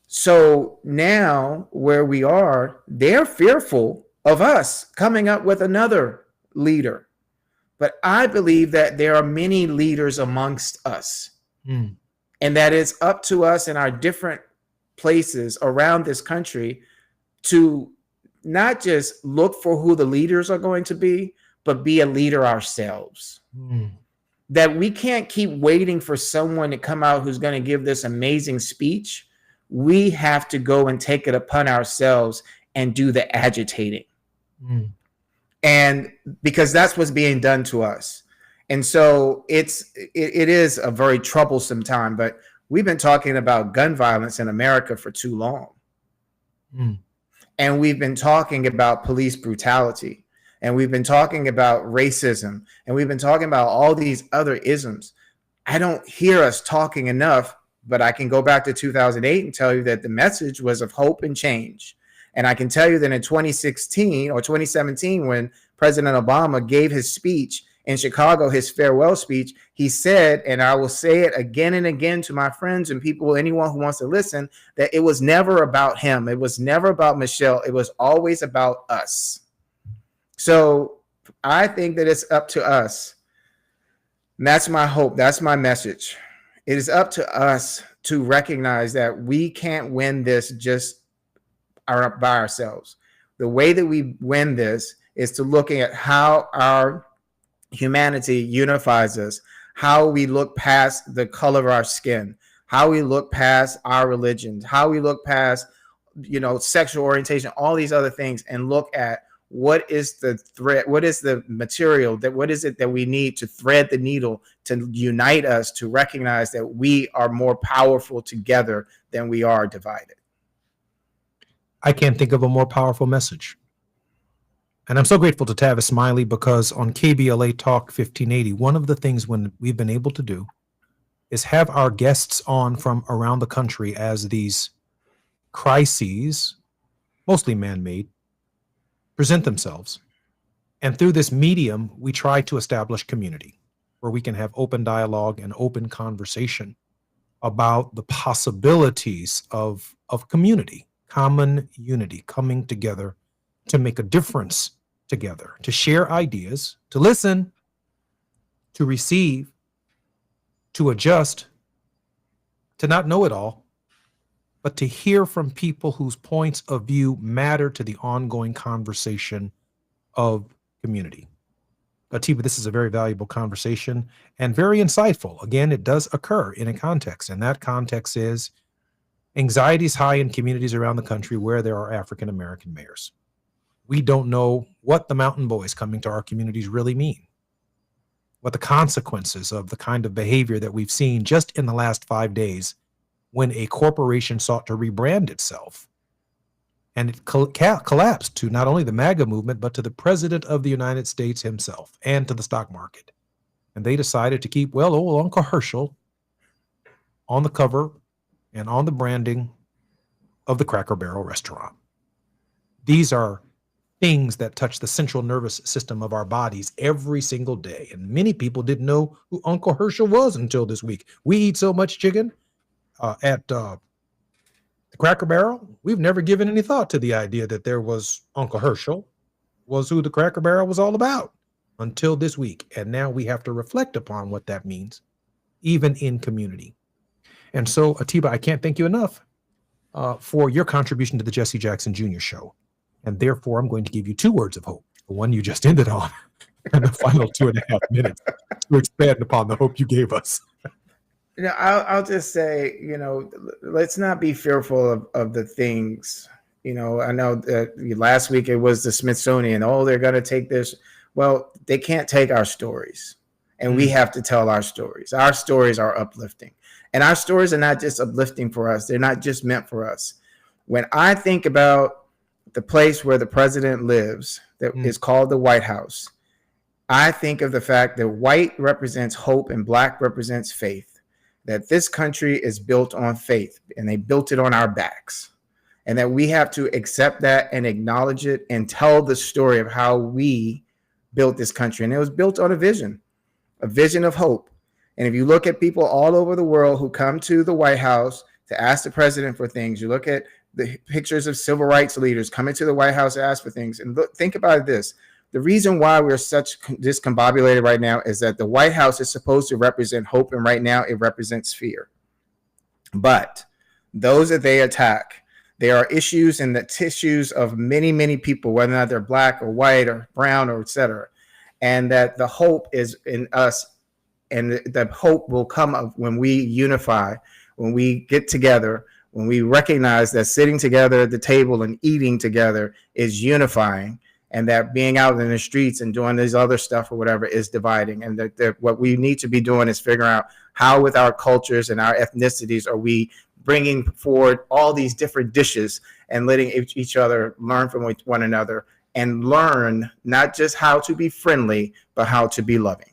So now where we are, they're fearful of us coming up with another leader. But I believe that there are many leaders amongst us, and that it's up to us in our different places around this country to not just look for who the leaders are going to be, but be a leader ourselves. That we can't keep waiting for someone to come out who's going to give this amazing speech. We have to go and take it upon ourselves and do the agitating. And because that's what's being done to us. And so it is a very troublesome time, but we've been talking about gun violence in America for too long. And we've been talking about police brutality, and we've been talking about racism, and we've been talking about all these other isms. I don't hear us talking enough, but I can go back to 2008 and tell you that the message was of hope and change. And I can tell you that in 2016 or 2017, when President Obama gave his speech in Chicago, his farewell speech, he said, and I will say it again and again to my friends and people, anyone who wants to listen, that it was never about him. It was never about Michelle. It was always about us. So I think that it's up to us. And that's my hope. That's my message. It is up to us to recognize that we can't win this just by ourselves. The way that we win this is to looking at how our humanity unifies us, how we look past the color of our skin, how we look past our religions, how we look past, sexual orientation, all these other things, and look at what is the thread, what is the material, what is it that we need to thread the needle to unite us, to recognize that we are more powerful together than we are divided. I can't think of a more powerful message. And I'm so grateful to Tavis Smiley, because on KBLA Talk 1580, one of the things we've been able to do is have our guests on from around the country as these crises, mostly man-made, present themselves. And through this medium, we try to establish community where we can have open dialogue and open conversation about the possibilities of community, common unity, coming together to make a difference together, to share ideas, to listen, to receive, to adjust, to not know it all, but to hear from people whose points of view matter to the ongoing conversation of community. Atiba, this is a very valuable conversation and very insightful. Again, it does occur in a context, and that context is anxiety is high in communities around the country where there are African American mayors. We don't know what the mountain boys coming to our communities really mean, what the consequences of the kind of behavior that we've seen just in the last 5 days when a corporation sought to rebrand itself. And it collapsed to not only the MAGA movement, but to the president of the United States himself and to the stock market. And they decided to keep, old Uncle Herschel on the cover and on the branding of the Cracker Barrel restaurant. These are things that touch the central nervous system of our bodies every single day. And many people didn't know who Uncle Herschel was until this week. We eat so much chicken at the Cracker Barrel, we've never given any thought to the idea that there was Uncle Herschel was who the Cracker Barrel was all about until this week. And now we have to reflect upon what that means, even in community. And so, Atiba, I can't thank you enough for your contribution to the Jesse Jackson Jr. Show. And therefore, I'm going to give you 2 words of hope. The one you just ended on, and the final 2.5 minutes to expand upon the hope you gave us. I'll just say, let's not be fearful of the things. I know that last week it was the Smithsonian. Oh, they're going to take this. Well, they can't take our stories, and we have to tell our stories. Our stories are uplifting, and our stories are not just uplifting for us. They're not just meant for us. When I think about the place where the president lives, that is called the White House, I think of the fact that white represents hope and black represents faith, that this country is built on faith, and they built it on our backs, and that we have to accept that and acknowledge it and tell the story of how we built this country. And it was built on a vision of hope. And if you look at people all over the world who come to the White House to ask the president for things, you look at the pictures of civil rights leaders coming to the White House to ask for things. And think about this. The reason why we're such discombobulated right now is that the White House is supposed to represent hope, and right now it represents fear. But those that they attack, there are issues in the tissues of many, many people, whether or not they're black or white or brown or et cetera, and that the hope is in us, and the hope will come up when we unify, when we get together, when we recognize that sitting together at the table and eating together is unifying, and that being out in the streets and doing this other stuff or whatever is dividing. And that what we need to be doing is figuring out how, with our cultures and our ethnicities, are we bringing forward all these different dishes and letting each other learn from one another, and learn not just how to be friendly, but how to be loving.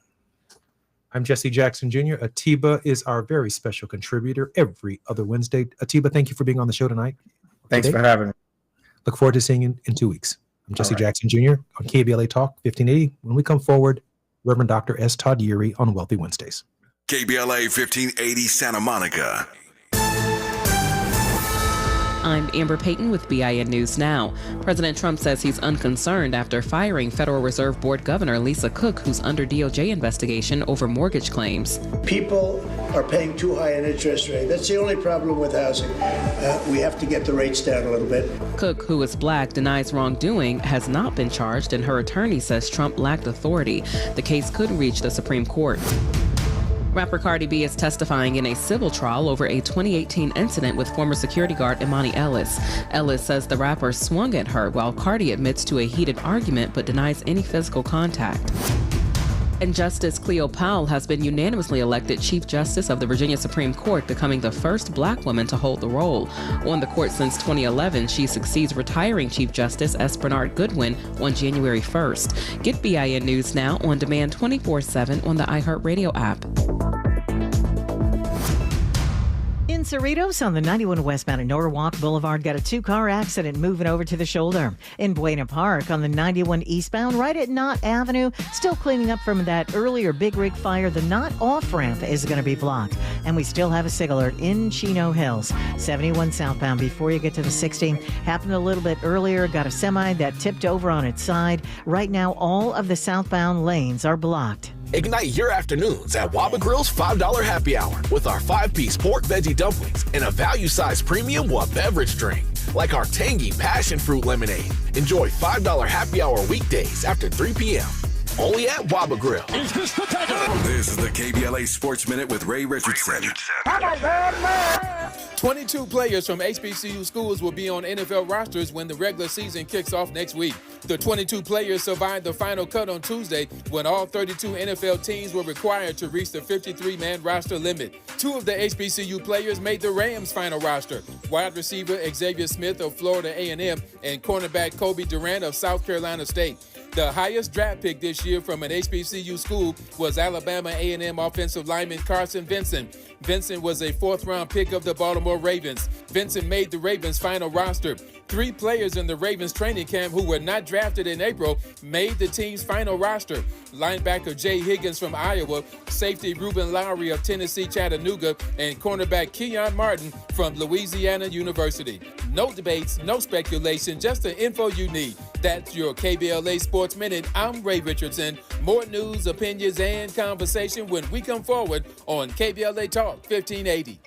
I'm Jesse Jackson Jr. Atiba is our very special contributor every other Wednesday. Atiba, thank you for being on the show tonight. Thanks for having me. Look forward to seeing you in 2 weeks. I'm Jesse Jackson Jr. on KBLA Talk 1580. When we come forward, Reverend Dr. S. Todd Yeary on Wealthy Wednesdays. KBLA 1580 Santa Monica. I'm Amber Payton with BIN News Now. President Trump says he's unconcerned after firing Federal Reserve Board Governor Lisa Cook, who's under DOJ investigation over mortgage claims. People are paying too high an interest rate. That's the only problem with housing. We have to get the rates down a little bit. Cook, who is black, denies wrongdoing, has not been charged, and her attorney says Trump lacked authority. The case could reach the Supreme Court. Rapper Cardi B is testifying in a civil trial over a 2018 incident with former security guard Imani Ellis. Ellis says the rapper swung at her, while Cardi admits to a heated argument but denies any physical contact. And Justice Cleo Powell has been unanimously elected Chief Justice of the Virginia Supreme Court, becoming the first black woman to hold the role. On the court since 2011, she succeeds retiring Chief Justice S. Bernard Goodwin on January 1st. Get BIN News Now on demand 24/7 on the iHeartRadio app. In Cerritos on the 91 westbound at Norwalk Boulevard, got a 2-car accident moving over to the shoulder. In Buena Park on the 91 eastbound, right at Knott Avenue, still cleaning up from that earlier big rig fire. The Knott off-ramp is going to be blocked. And we still have a SIG alert in Chino Hills. 71 southbound before you get to the 60. Happened a little bit earlier. Got a semi that tipped over on its side. Right now, all of the southbound lanes are blocked. Ignite your afternoons at Waba Grill's $5 happy hour with our 5-piece pork veggie dumplings and a value-sized premium one beverage drink, like our tangy passion fruit lemonade. Enjoy $5 happy hour weekdays after 3 p.m. Only at Waba Grill. This is the KBLA Sports Minute with Ray Richardson. 22 players from HBCU schools will be on NFL rosters when the regular season kicks off next week. The 22 players survived the final cut on Tuesday when all 32 NFL teams were required to reach the 53-man roster limit. 2 of the HBCU players made the Rams' final roster: wide receiver Xavier Smith of Florida A&M and cornerback Kobe Durant of South Carolina State. The highest draft pick this year from an HBCU school was Alabama A&M offensive lineman Carson Vincent. Vincent was a 4th-round pick of the Baltimore Ravens. Vincent made the Ravens' final roster. 3 players in the Ravens training camp who were not drafted in April made the team's final roster: linebacker Jay Higgins from Iowa, safety Ruben Lowry of Tennessee Chattanooga, and cornerback Keon Martin from Louisiana University. No debates, no speculation, just the info you need. That's your KBLA Sports Minute. I'm Ray Richardson. More news, opinions, and conversation when we come forward on KBLA Talk 1580.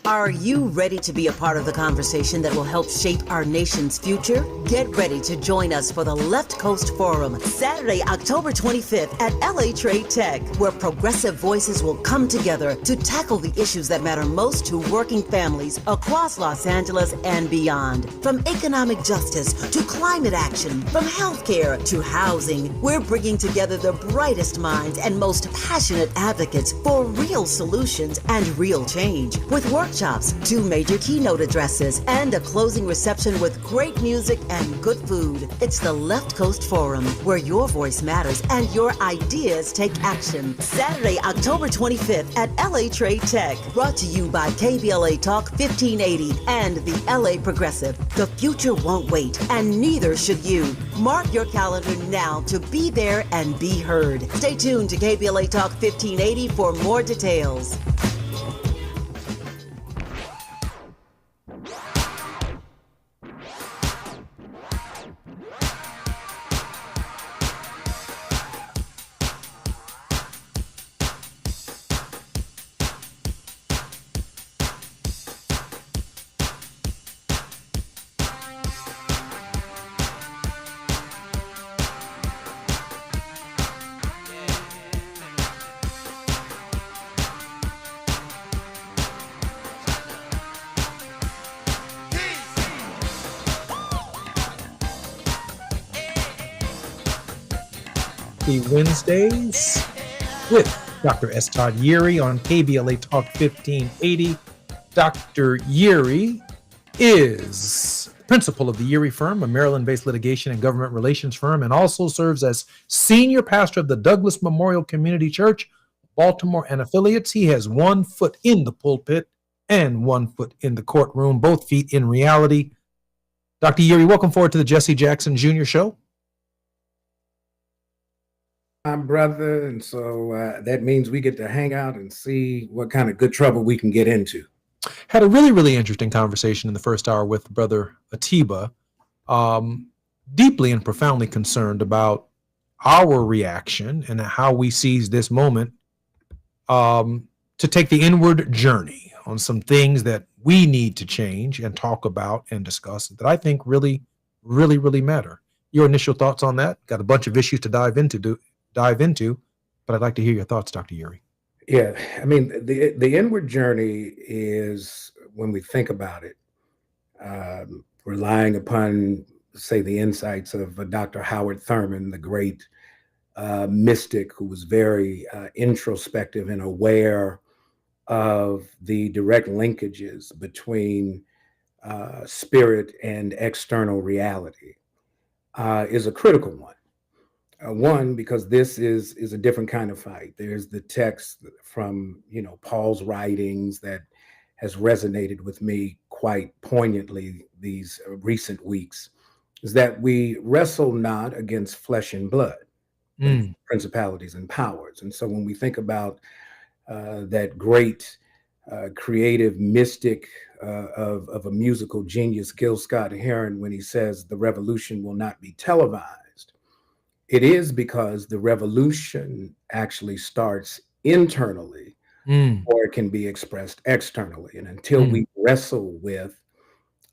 Are you ready to be a part of the conversation that will help shape our nation's future? Get ready to join us for the Left Coast Forum, Saturday, October 25th at LA Trade Tech, where progressive voices will come together to tackle the issues that matter most to working families across Los Angeles and beyond. From economic justice to climate action, from healthcare to housing, we're bringing together the brightest minds and most passionate advocates for real solutions and real change. With workshops, 2 major keynote addresses, and a closing reception with great music and good food. It's the Left Coast Forum, where your voice matters and your ideas take action. Saturday, October 25th at LA Trade Tech. Brought to you by KBLA Talk 1580 and the LA Progressive. The future won't wait, and neither should you. Mark your calendar now to be there and be heard. Stay tuned to KBLA Talk 1580 for more details. Wednesdays with Dr. S. Todd Yeary on KBLA Talk 1580. Dr. Yeary is principal of the Yeary Firm, a Maryland-based litigation and government relations firm, and also serves as senior pastor of the Douglas Memorial Community Church, Baltimore and affiliates. He has 1 foot in the pulpit and 1 foot in the courtroom, both feet in reality. Dr. Yeary, welcome forward to the Jesse Jackson Jr. Show. I'm brother, and so that means we get to hang out and see what kind of good trouble we can get into. Had a really, really interesting conversation in the first hour with Brother Atiba, deeply and profoundly concerned about our reaction and how we seize this moment to take the inward journey on some things that we need to change and talk about and discuss that I think really, really, really matter. Your initial thoughts on that? Got a bunch of issues to dive into, but I'd like to hear your thoughts, Dr. Yeary. Yeah, I mean, the inward journey is, when we think about it, relying upon, say, the insights of Dr. Howard Thurman, the great mystic who was very introspective and aware of the direct linkages between spirit and external reality, is a critical one. One, because this is a different kind of fight. There's the text from, Paul's writings that has resonated with me quite poignantly these recent weeks, is that we wrestle not against flesh and blood, but principalities and powers. And so when we think about that great creative mystic of a musical genius, Gil Scott-Heron, when he says the revolution will not be televised, it is because the revolution actually starts internally, or it can be expressed externally. And until we wrestle with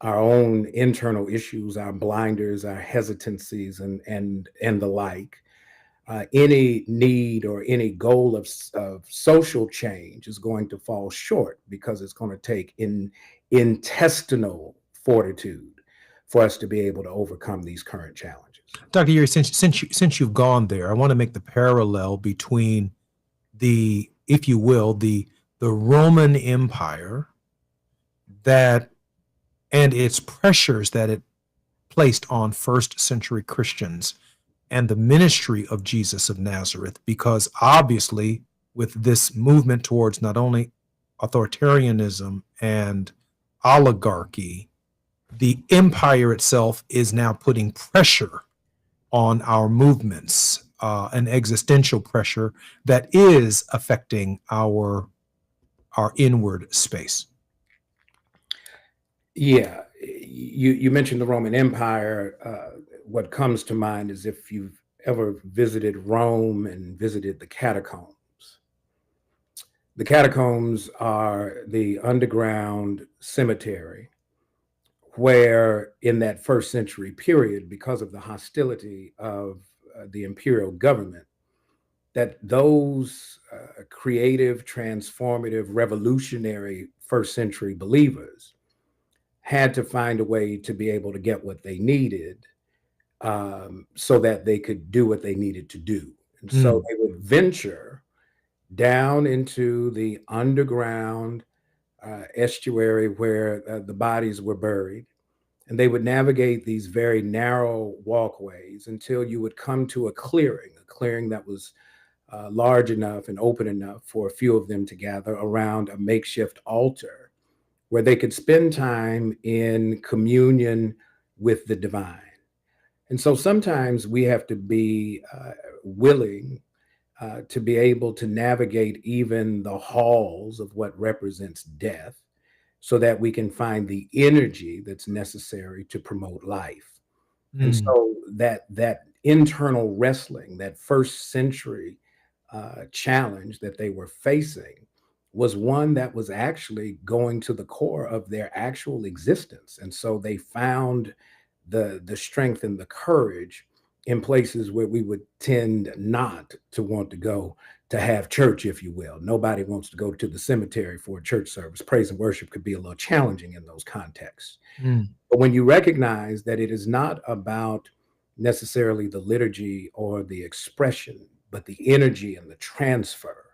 our own internal issues, our blinders, our hesitancies, and the like, any need or any goal of social change is going to fall short, because it's going to take intestinal fortitude for us to be able to overcome these current challenges. Dr. Yeary, since you've gone there, I want to make the parallel between the, if you will, the Roman Empire that and its pressures that it placed on first century Christians and the ministry of Jesus of Nazareth, because obviously with this movement towards not only authoritarianism and oligarchy, the empire itself is now putting pressure on our movements, an existential pressure that is affecting our inward space. Yeah, you mentioned the Roman Empire. What comes to mind is if you've ever visited Rome and visited the catacombs, The catacombs are the underground cemetery where in that first century period, because of the hostility of the imperial government, that those creative, transformative, revolutionary first century believers had to find a way to be able to get what they needed so that they could do what they needed to do. And so they would venture down into the underground estuary where the bodies were buried. And they would navigate these very narrow walkways until you would come to a clearing that was large enough and open enough for a few of them to gather around a makeshift altar where they could spend time in communion with the divine. And so sometimes we have to be willing to be able to navigate even the halls of what represents death so that we can find the energy that's necessary to promote life. And so that internal wrestling, that first century challenge that they were facing was one that was actually going to the core of their actual existence. And so they found the strength and the courage in places where we would tend not to want to go to have church, if you will. Nobody wants to go to the cemetery for a church service. Praise and worship could be a little challenging in those contexts. But when you recognize that it is not about necessarily the liturgy or the expression, but the energy and the transfer,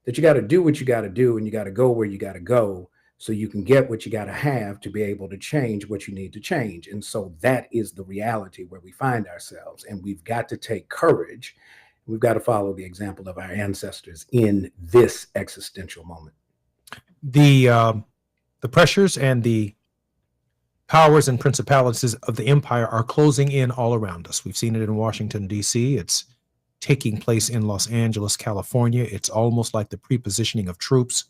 that you got to do what you got to do and you got to go where you got to go so you can get what you got to have to be able to change what you need to change. And so that is the reality where we find ourselves. And we've got to take courage. We've got to follow the example of our ancestors in this existential moment. The pressures and the powers and principalities of the empire are closing in all around us. We've seen it in Washington, D.C. It's taking place in Los Angeles, California. It's almost like the prepositioning of troops,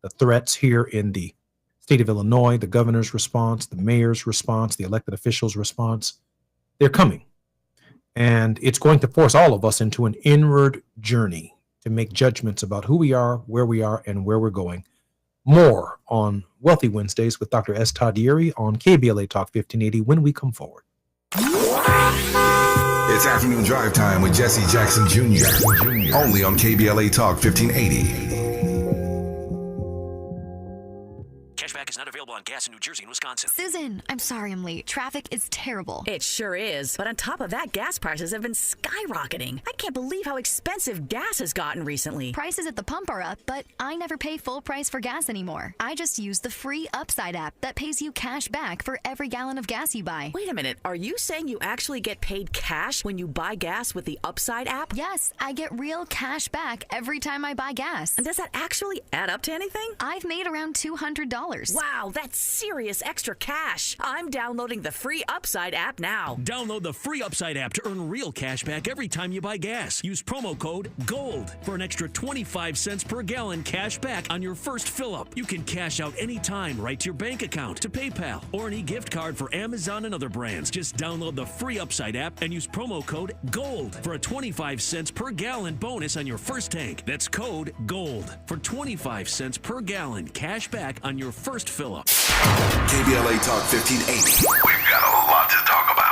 the threats here in the state of Illinois, the governor's response, the mayor's response, the elected officials' response. They're coming. And it's going to force all of us into an inward journey to make judgments about who we are, and where we're going. More on Wealthy Wednesdays with Dr. S. Tadieri on KBLA Talk 1580 when we come forward. It's afternoon drive time with Jesse Jackson Jr. Only on KBLA Talk 1580. Cashback is not available on gas in New Jersey and Wisconsin. Susan, I'm sorry I'm late. Traffic is terrible. It sure is. But on top of that, gas prices have been skyrocketing. I can't believe how expensive gas has gotten recently. Prices at the pump are up, but I never pay full price for gas anymore. I just use the free Upside app that pays you cash back for every gallon of gas you buy. Wait a minute. Are you saying you actually get paid cash when you buy gas with the Upside app? Yes, I get real cash back every time I buy gas. And does that actually add up to anything? I've made around $200. Wow, that's serious extra cash. I'm downloading the free Upside app now. Download the free Upside app to earn real cash back every time you buy gas. Use promo code GOLD for an extra 25 cents per gallon cash back on your first fill-up. You can cash out anytime right to your bank account, to PayPal, or an e-gift card for Amazon and other brands. Just download the free Upside app and use promo code GOLD for a 25 cents per gallon bonus on your first tank. That's code GOLD for 25 cents per gallon cash back on your first fill-up. KBLA Talk 1580. We've got a lot to talk about.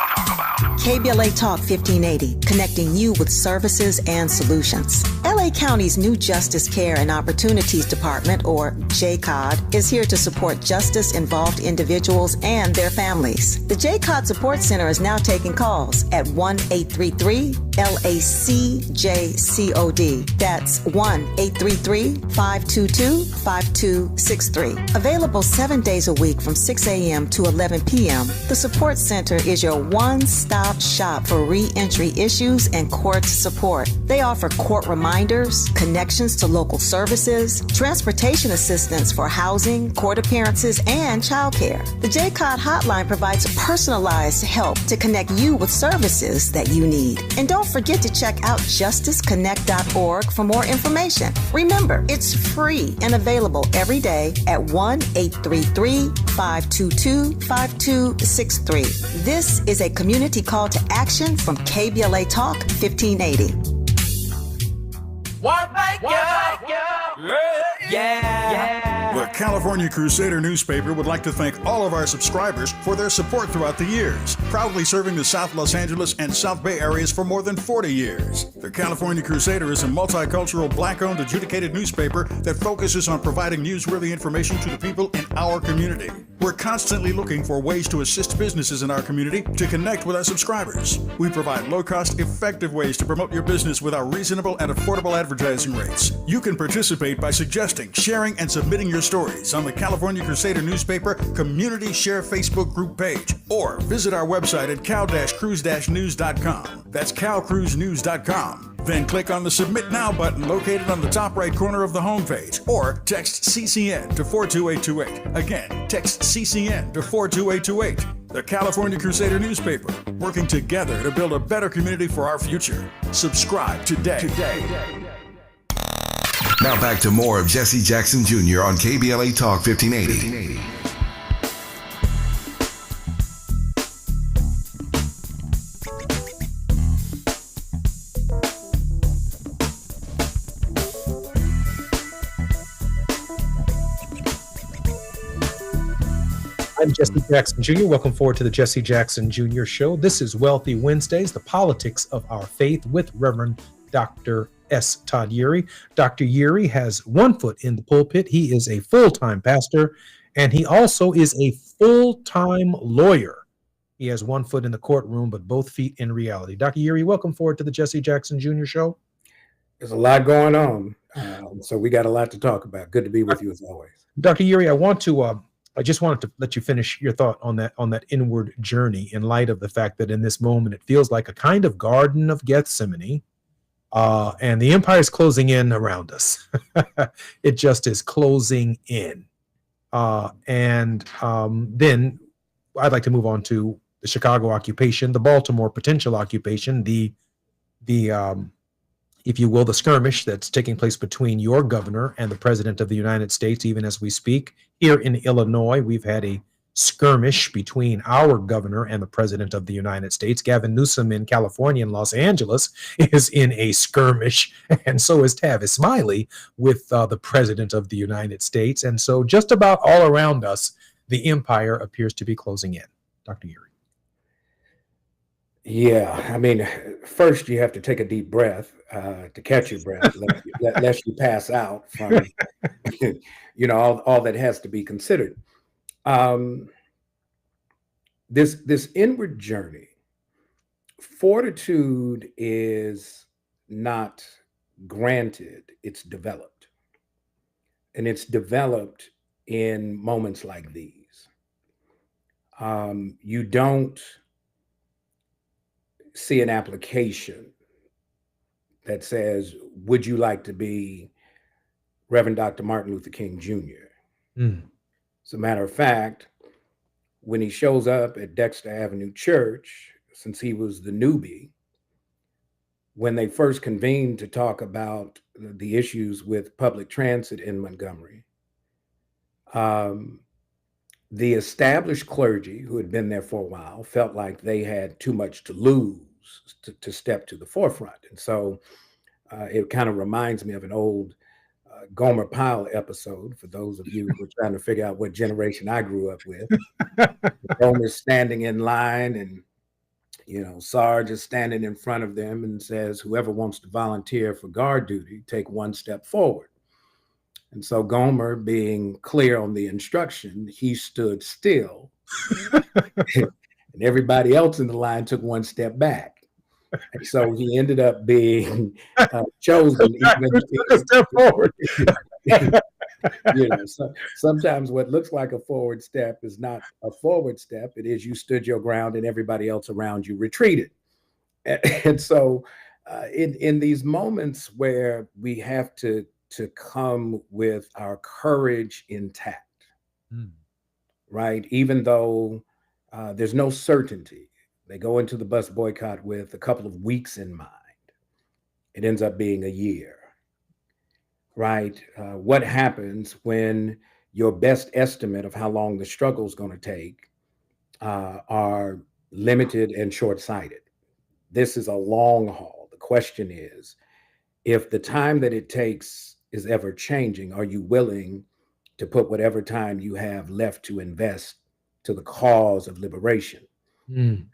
KBLA Talk 1580, connecting you with services and solutions. LA County's new Justice Care and Opportunities Department, or JCOD, is here to support justice-involved individuals and their families. The JCOD Support Center is now taking calls at 1-833-LACJCOD. That's 1-833-522-5263. Available 7 days a week from 6 a.m. to 11 p.m., the Support Center is your one-stop shop for re-entry issues and court support. They offer court reminders, connections to local services, transportation assistance for housing, court appearances, and childcare. The JCOD hotline provides personalized help to connect you with services that you need. And don't forget to check out justiceconnect.org for more information. Remember, it's free and available every day at 1-833-522-5263. This is a community call to action from KBLA Talk 1580. What make you? The California Crusader newspaper would like to thank all of our subscribers for their support throughout the years, proudly serving the South Los Angeles and South Bay areas for more than 40 years. The California Crusader is a multicultural, Black-owned, adjudicated newspaper that focuses on providing newsworthy information to the people in our community. We're constantly looking for ways to assist businesses in our community to connect with our subscribers. We provide low-cost, effective ways to promote your business with our reasonable and affordable advertising rates. You can participate by suggesting, sharing, and submitting your stories on the California Crusader newspaper Community Share Facebook group page, or visit our website at cal-cruise-news.com. That's calcruisenews.com. Then click on the Submit Now button located on the top right corner of the homepage, or text CCN to 42828. Again, text CCN to 42828. The California Crusader newspaper, working together to build a better community for our future. Subscribe today. Now back to more of Jesse Jackson Jr. on KBLA Talk 1580. I'm Jesse Jackson Jr. Welcome forward to the Jesse Jackson Jr. Show. This is Wealthy Wednesdays, the politics of our faith with Reverend Dr. S. Todd Yeary. Dr. Yeary has one foot in the pulpit. He is a full-time pastor, and he also is a full-time lawyer. He has one foot in the courtroom, but both feet in reality. Dr. Yeary, welcome forward to the Jesse Jackson Jr. Show. There's a lot going on, so we got a lot to talk about. Good to be with you as always. Dr. Yeary, I just wanted to let you finish your thought on that inward journey in light of the fact that in this moment it feels like a kind of Garden of Gethsemane, and the empire is closing in around us. It just is closing in. Then I'd like to move on to the Chicago occupation, the Baltimore potential occupation, the if you will, the skirmish that's taking place between your governor and the president of the United States, even as we speak. Here in Illinois, we've had a skirmish between our governor and the president of the United States. Gavin Newsom in California and Los Angeles is in a skirmish, and so is Tavis Smiley with the president of the United States. And so just about all around us, the empire appears to be closing in. Dr. Yeary. Yeah, I mean, first you have to take a deep breath to catch your breath, lest you pass out from, all that has to be considered. This inward journey, fortitude is not granted, it's developed. And it's developed in moments like these. You don't see an application that says, would you like to be Reverend Dr. Martin Luther King Jr.? As a matter of fact, when he shows up at Dexter Avenue Church, since he was the newbie, when they first convened to talk about the issues with public transit in Montgomery, the established clergy who had been there for a while felt like they had too much to lose to step to the forefront. And so it kind of reminds me of an old Gomer Pyle episode, for those of you who are trying to figure out what generation I grew up with. Gomer's standing in line, and Sarge is standing in front of them and says, whoever wants to volunteer for guard duty, take one step forward. And so Gomer, being clear on the instruction, he stood still. And everybody else in the line took one step back. And so he ended up being chosen. A step forward. So sometimes what looks like a forward step is not a forward step. It is you stood your ground and everybody else around you retreated. And so in these moments where we have to come with our courage intact, right? Even though there's no certainty. They go into the bus boycott with a couple of weeks in mind. It ends up being a year, right? What happens when your best estimate of how long the struggle is going to take are limited and short-sighted? This is a long haul. The question is, if the time that it takes is ever changing. Are you willing to put whatever time you have left to invest to the cause of liberation?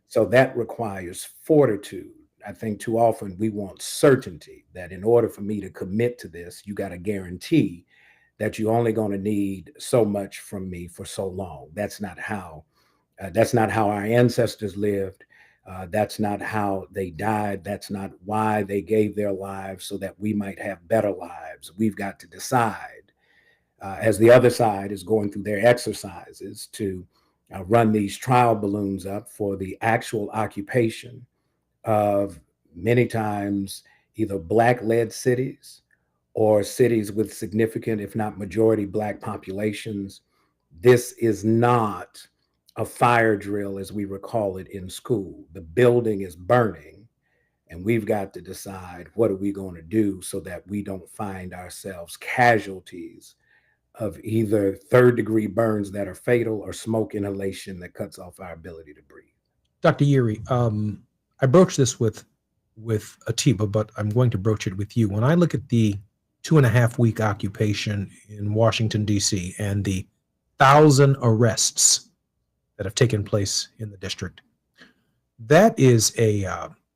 So that requires fortitude. I think too often we want certainty, that in order for me to commit to this, you got to guarantee that you're only going to need so much from me for so long. That's not how our ancestors lived. That's not how they died. That's not why they gave their lives, so that we might have better lives. We've got to decide, as the other side is going through their exercises, to run these trial balloons up for the actual occupation of many times either Black-led cities or cities with significant, if not majority, Black populations. This is not a fire drill as we recall it in school. The building is burning, and we've got to decide, what are we going to do so that we don't find ourselves casualties of either third-degree burns that are fatal or smoke inhalation that cuts off our ability to breathe. Dr. Yeary, I broached this with Atiba, but I'm going to broach it with you. When I look at the 2.5-week occupation in Washington, D.C., and the 1,000 arrests that have taken place in the district, that is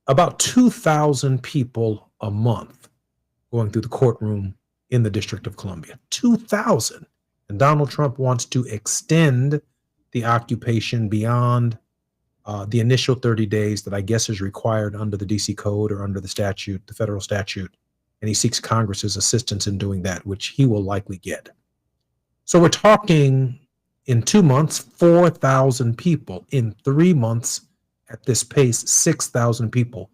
about 2,000 people a month going through the courtroom in the District of Columbia. 2,000. And Donald Trump wants to extend the occupation beyond the initial 30 days that I guess is required under the DC Code or under the statute, the federal statute. And he seeks Congress's assistance in doing that, which he will likely get. So we're talking, in 2 months, 4,000 people. In 3 months, at this pace, 6,000 people.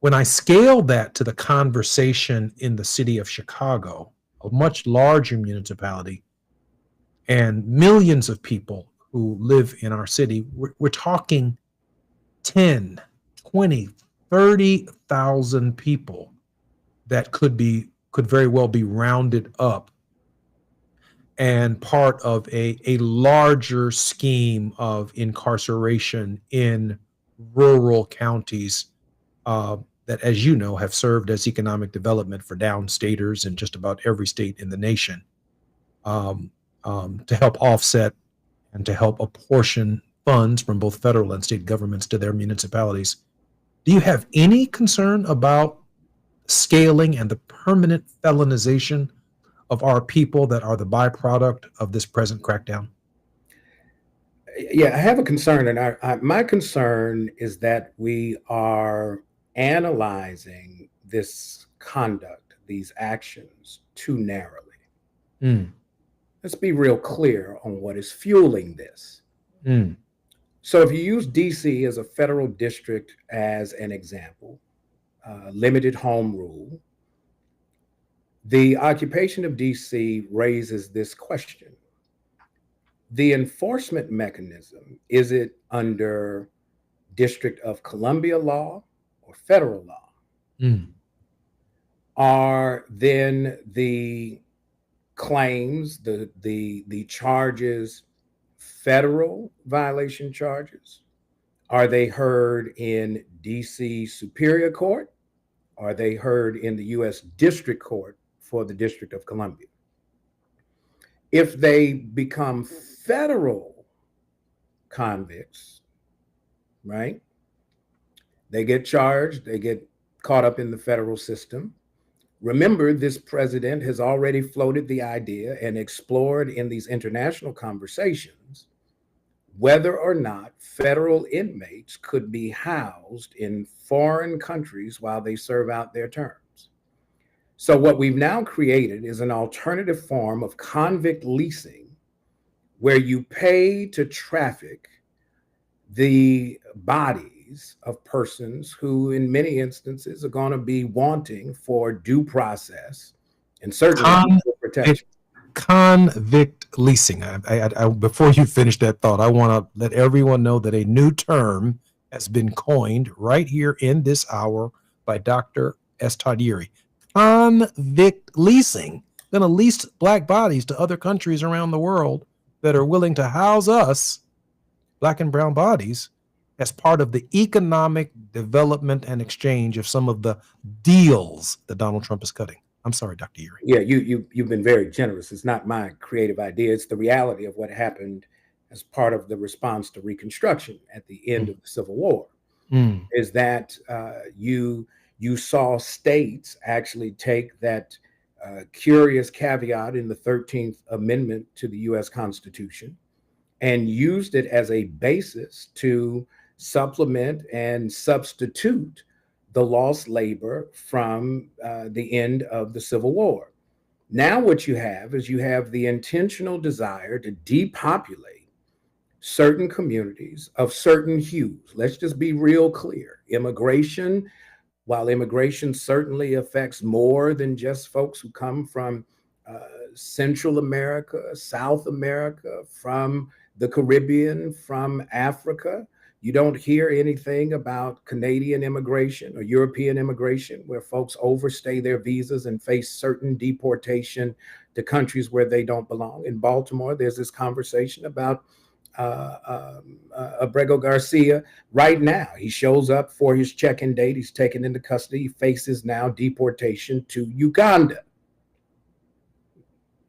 When I scale that to the conversation in the city of Chicago, a much larger municipality, and millions of people who live in our city, we're talking 10, 20, 30,000 people that could very well be rounded up and part of a larger scheme of incarceration in rural counties that, as you know, have served as economic development for downstaters in just about every state in the nation, to help offset and to help apportion funds from both federal and state governments to their municipalities. Do you have any concern about scaling and the permanent felonization of our people that are the byproduct of this present crackdown? Yeah, I have a concern, and my concern is that we are analyzing this conduct, these actions, too narrowly. Let's be real clear on what is fueling this. So if you use DC as a federal district as an example, limited home rule, the occupation of DC raises this question. The enforcement mechanism, is it under District of Columbia law or federal law? Are then the claims, the charges, federal violation charges? Are they heard in DC Superior Court? Are they heard in the U.S. District Court for the District of Columbia? If they become federal convicts, right? They get charged, they get caught up in the federal system. Remember, this president has already floated the idea and explored in these international conversations whether or not federal inmates could be housed in foreign countries while they serve out their terms. So what we've now created is an alternative form of convict leasing where you pay to traffic the bodies of persons who in many instances are going to be wanting for due process and certainly protection. Convict leasing. Before you finish that thought, I want to let everyone know that a new term has been coined right here in this hour by Dr. S. Todd Yeary. Convict leasing. Going to lease Black bodies to other countries around the world that are willing to house us, Black and brown bodies, as part of the economic development and exchange of some of the deals that Donald Trump is cutting. I'm sorry, Dr. Erie. Yeah, you've been very generous. It's not my creative idea. It's the reality of what happened as part of the response to Reconstruction at the end of the Civil War. Is that you saw states actually take that curious caveat in the 13th Amendment to the U.S. Constitution and used it as a basis to supplement and substitute the lost labor from the end of the Civil War. Now what you have is you have the intentional desire to depopulate certain communities of certain hues. Let's just be real clear. Immigration, while immigration certainly affects more than just folks who come from Central America, South America, from the Caribbean, from Africa, you don't hear anything about Canadian immigration or European immigration where folks overstay their visas and face certain deportation to countries where they don't belong. In Baltimore, there's this conversation about Abrego Garcia right now. He shows up for his check-in date. He's taken into custody. He faces now deportation to Uganda.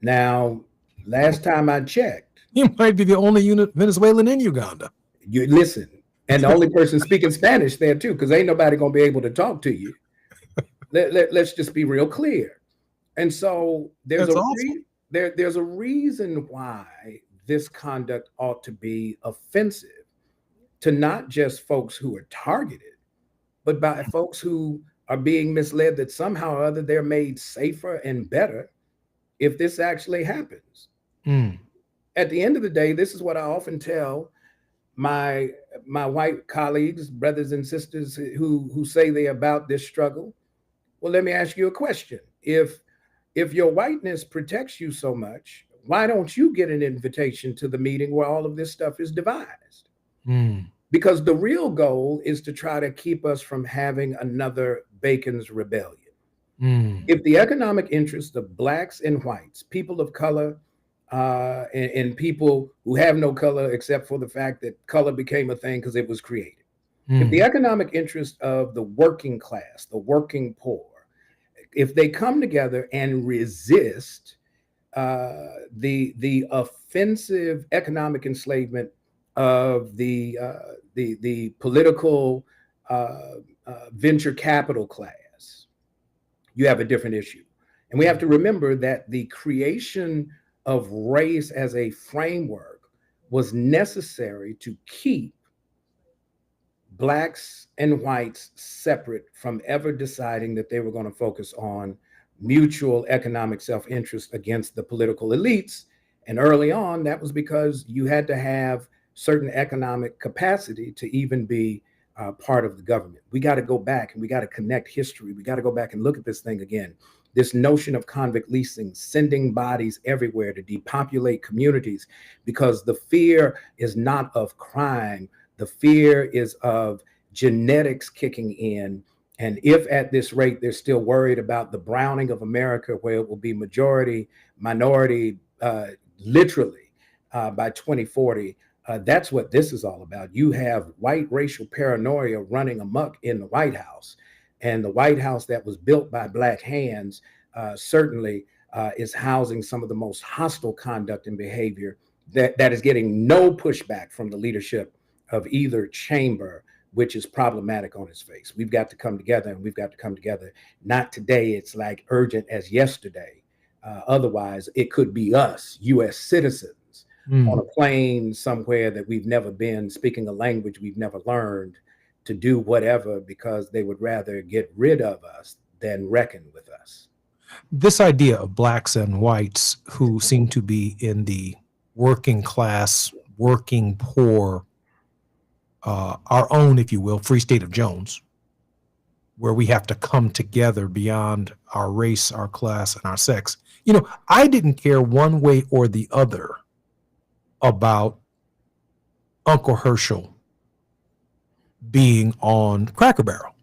Now, last time I checked, you might be the only Venezuelan in Uganda. You listen, and the only person speaking Spanish there too, because ain't nobody gonna be able to talk to you. Let's just be real clear. And so there's there's a reason why this conduct ought to be offensive to not just folks who are targeted, but by folks who are being misled that somehow or other they're made safer and better if this actually happens. At the end of the day, this is what I often tell my white colleagues, brothers and sisters who say they're about this struggle. Well, let me ask you a question. If your whiteness protects you so much, why don't you get an invitation to the meeting where all of this stuff is devised? Because the real goal is to try to keep us from having another Bacon's Rebellion. If the economic interests of blacks and whites, people of color, and people who have no color except for the fact that color became a thing because it was created. If the economic interest of the working class, the working poor, if they come together and resist the offensive economic enslavement of the political venture capital class, you have a different issue. And we have to remember that the creation of race as a framework was necessary to keep blacks and whites separate from ever deciding that they were going to focus on mutual economic self-interest against the political elites. And early on, that was because you had to have certain economic capacity to even be part of the government. We got to go back and we got to connect history. We got to go back and look at this thing again. This notion of convict leasing, sending bodies everywhere to depopulate communities, because the fear is not of crime. The fear is of genetics kicking in. And if at this rate, they're still worried about the browning of America, where it will be majority, minority, literally by 2040, that's what this is all about. You have white racial paranoia running amok in the White House. And the White House that was built by black hands certainly is housing some of the most hostile conduct and behavior that is getting no pushback from the leadership of either chamber, which is problematic on its face. We've got to come together, and we've got to come together. Not today, it's like urgent as yesterday. Otherwise, it could be us, U.S. citizens, on a plane somewhere that we've never been, speaking a language we've never learned, to do whatever because they would rather get rid of us than reckon with us. This idea of blacks and whites who seem to be in the working class, working poor, our own, if you will, free state of Jones, where we have to come together beyond our race, our class, and our sex. You know, I didn't care one way or the other about Uncle Herschel being on Cracker Barrel.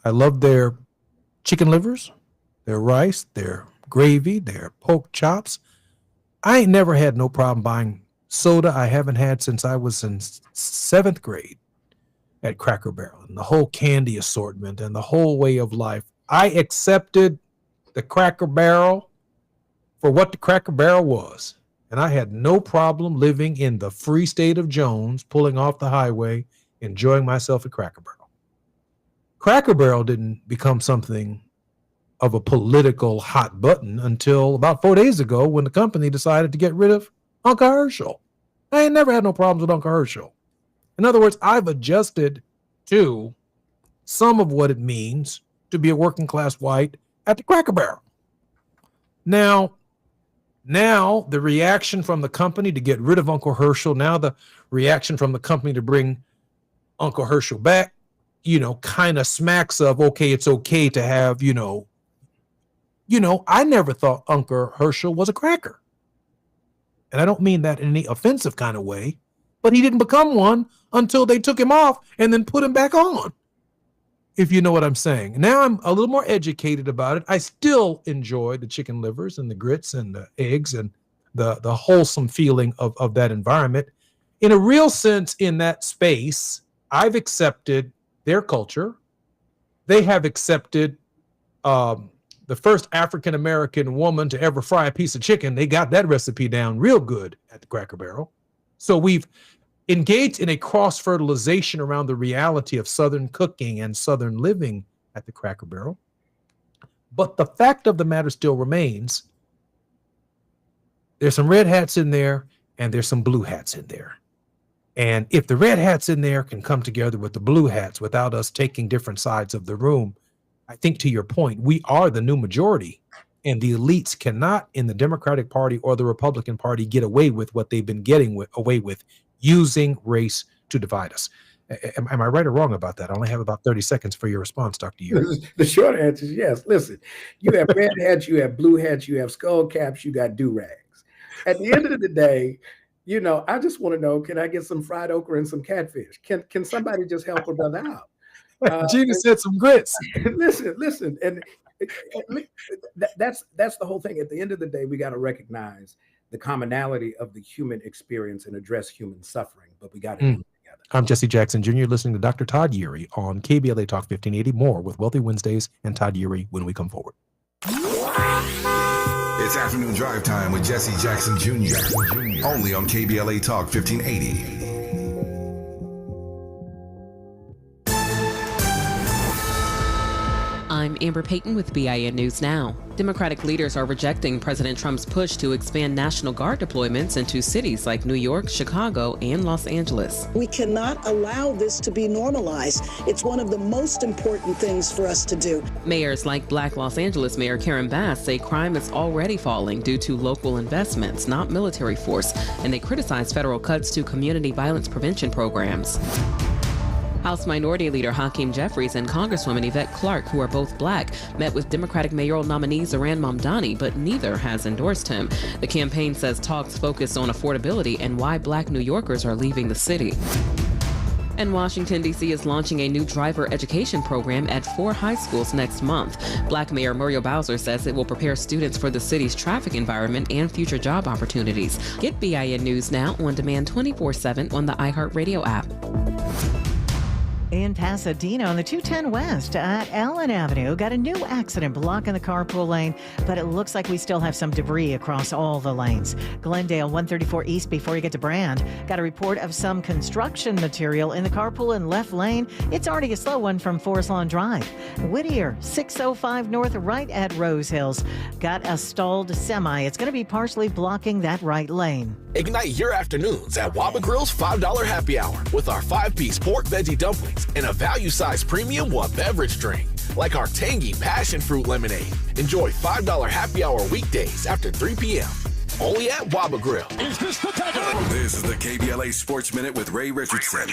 I love their chicken livers, their rice, their gravy, their pork chops. I ain't never had no problem buying soda. I haven't had since I was in 7th grade at Cracker Barrel, and the whole candy assortment and the whole way of life. I accepted the Cracker Barrel for what the Cracker Barrel was. And I had no problem living in the free state of Jones, pulling off the highway, enjoying myself at Cracker Barrel. Cracker Barrel didn't become something of a political hot button until about 4 days ago when the company decided to get rid of Uncle Herschel. I ain't never had no problems with Uncle Herschel. In other words, I've adjusted to some of what it means to be a working class white at the Cracker Barrel. Now the reaction from the company to get rid of Uncle Herschel, now the reaction from the company to bring Uncle Herschel back, kind of smacks of, okay, it's okay to have, I never thought Uncle Herschel was a cracker. And I don't mean that in any offensive kind of way, but he didn't become one until they took him off and then put him back on, if you know what I'm saying. Now I'm a little more educated about it. I still enjoy the chicken livers and the grits and the eggs and the wholesome feeling of that environment. In a real sense, in that space, I've accepted their culture. They have accepted the first African-American woman to ever fry a piece of chicken. They got that recipe down real good at the Cracker Barrel. So we've engaged in a cross-fertilization around the reality of Southern cooking and Southern living at the Cracker Barrel. But the fact of the matter still remains, there's some red hats in there and there's some blue hats in there. And if the red hats in there can come together with the blue hats without us taking different sides of the room, I think to your point, we are the new majority, and the elites cannot in the Democratic Party or the Republican Party get away with what they've been getting away with, using race to divide us. Am I right or wrong about that? I only have about 30 seconds for your response, Dr. Yu. The short answer is yes. Listen, you have red hats, you have blue hats, you have skull caps, you got do-rags. At the end of the day, I just want to know, can I get some fried okra and some catfish? Can somebody just help a brother out? Gina said some grits. Listen, and that's the whole thing. At the end of the day, we got to recognize the commonality of the human experience and address human suffering, but we got to do it together. I'm Jesse Jackson Jr., listening to Dr. Todd Urey on KBLA Talk 1580. More with Wealthy Wednesdays and Todd Urey when we come forward. It's afternoon drive time with Jesse Jackson Jr. Only on KBLA Talk 1580. I'm Amber Payton with BIN News Now. Democratic leaders are rejecting President Trump's push to expand National Guard deployments into cities like New York, Chicago, and Los Angeles. We cannot allow this to be normalized. It's one of the most important things for us to do. Mayors like Black Los Angeles Mayor Karen Bass say crime is already falling due to local investments, not military force, and they criticize federal cuts to community violence prevention programs. House Minority Leader Hakeem Jeffries and Congresswoman Yvette Clarke, who are both Black, met with Democratic mayoral nominee Zohran Mamdani, but neither has endorsed him. The campaign says talks focus on affordability and why Black New Yorkers are leaving the city. And Washington, D.C. is launching a new driver education program at 4 high schools next month. Black Mayor Muriel Bowser says it will prepare students for the city's traffic environment and future job opportunities. Get BIN News Now on demand 24/7 on the iHeartRadio app. In Pasadena on the 210 West at Allen Avenue, got a new accident blocking the carpool lane, but it looks like we still have some debris across all the lanes. Glendale 134 East before you get to Brand, got a report of some construction material in the carpool and left lane. It's already a slow one from Forest Lawn Drive. Whittier 605 North right at Rose Hills, got a stalled semi. It's going to be partially blocking that right lane. Ignite your afternoons at Waba Grill's $5 happy hour with our 5-piece pork veggie dumplings and a value-sized premium one beverage drink, like our tangy passion fruit lemonade. Enjoy $5 happy hour weekdays after 3 p.m. Only at Waba Grill. Is this the This is the KBLA Sports Minute with Ray Richardson.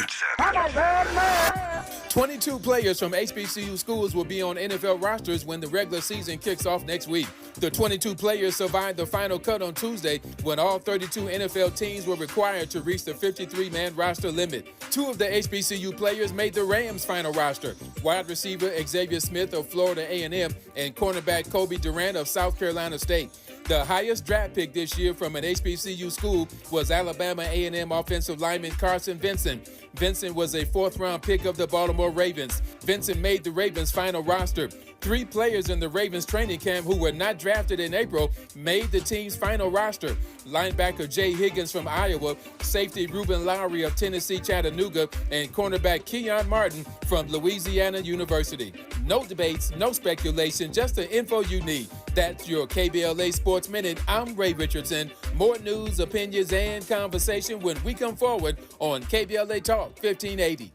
22 players from HBCU schools will be on NFL rosters when the regular season kicks off next week. The 22 players survived the final cut on Tuesday when all 32 NFL teams were required to reach the 53-man roster limit. 2 of the HBCU players made the Rams' final roster: wide receiver Xavier Smith of Florida A&M and cornerback Kobe Durant of South Carolina State. The highest draft pick this year from an HBCU school was Alabama A&M offensive lineman Carson Vincent. Vincent was a fourth-round pick of the Baltimore Ravens. Vincent made the Ravens' final roster. 3 players in the Ravens training camp who were not drafted in April made the team's final roster. Linebacker Jay Higgins from Iowa, safety Ruben Lowry of Tennessee Chattanooga, and cornerback Keon Martin from Louisiana University. No debates, no speculation, just the info you need. That's your KBLA Sports Minute. I'm Ray Richardson. More news, opinions, and conversation when we come forward on KBLA Talk 1580.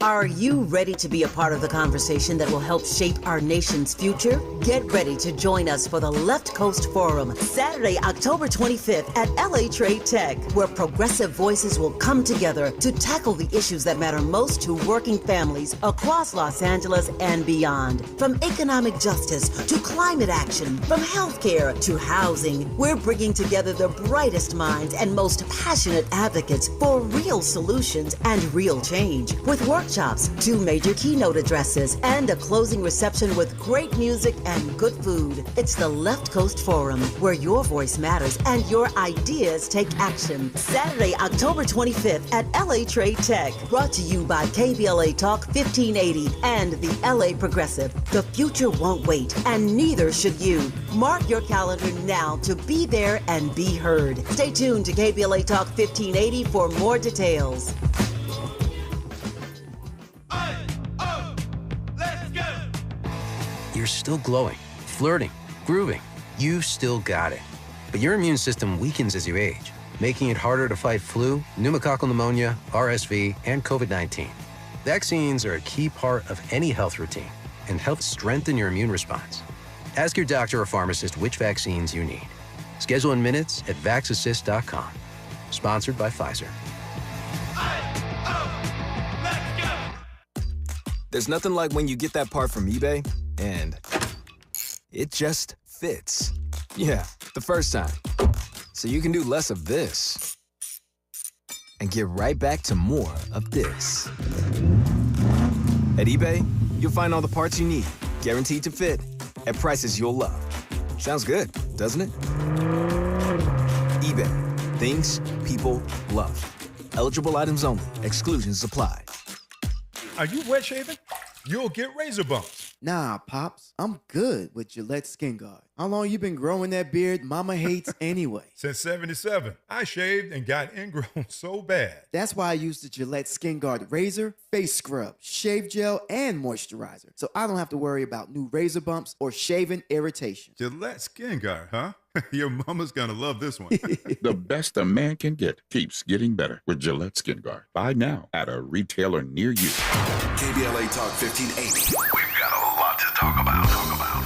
Are you ready to be a part of the conversation that will help shape our nation's future? Get ready to join us for the Left Coast Forum, Saturday, October 25th at LA Trade Tech, where progressive voices will come together to tackle the issues that matter most to working families across Los Angeles and beyond. From economic justice to climate action, from healthcare to housing, we're bringing together the brightest minds and most passionate advocates for real solutions and real change. With workshops, 2 major keynote addresses, and a closing reception with great music and good food. It's the Left Coast Forum, where your voice matters and your ideas take action. Saturday, October 25th at LA Trade Tech. Brought to you by KBLA Talk 1580 and the LA Progressive. The future won't wait, and neither should you. Mark your calendar now to be there and be heard. Stay tuned to KBLA Talk 1580 for more details. You're still glowing, flirting, grooving. You've still got it. But your immune system weakens as you age, making it harder to fight flu, pneumococcal pneumonia, RSV, and COVID-19. Vaccines are a key part of any health routine and help strengthen your immune response. Ask your doctor or pharmacist which vaccines you need. Schedule in minutes at vaxassist.com. Sponsored by Pfizer. There's nothing like when you get that part from eBay and it just fits. Yeah, the first time. So you can do less of this and get right back to more of this. At eBay, you'll find all the parts you need, guaranteed to fit, at prices you'll love. Sounds good, doesn't it? eBay, things people love. Eligible items only. Exclusions apply. Are you wet shaving? You'll get razor bumps. Nah, Pops, I'm good with Gillette Skin Guard. How long you been growing that beard Mama hates anyway? Since 77. I shaved and got ingrown so bad. That's why I use the Gillette Skin Guard razor, face scrub, shave gel, and moisturizer, so I don't have to worry about new razor bumps or shaving irritation. Gillette Skin Guard, huh? Your mama's gonna love this one. The best a man can get keeps getting better with Gillette Skin Guard. Buy now at a retailer near you. KBLA Talk 1580. We've got a lot to talk about.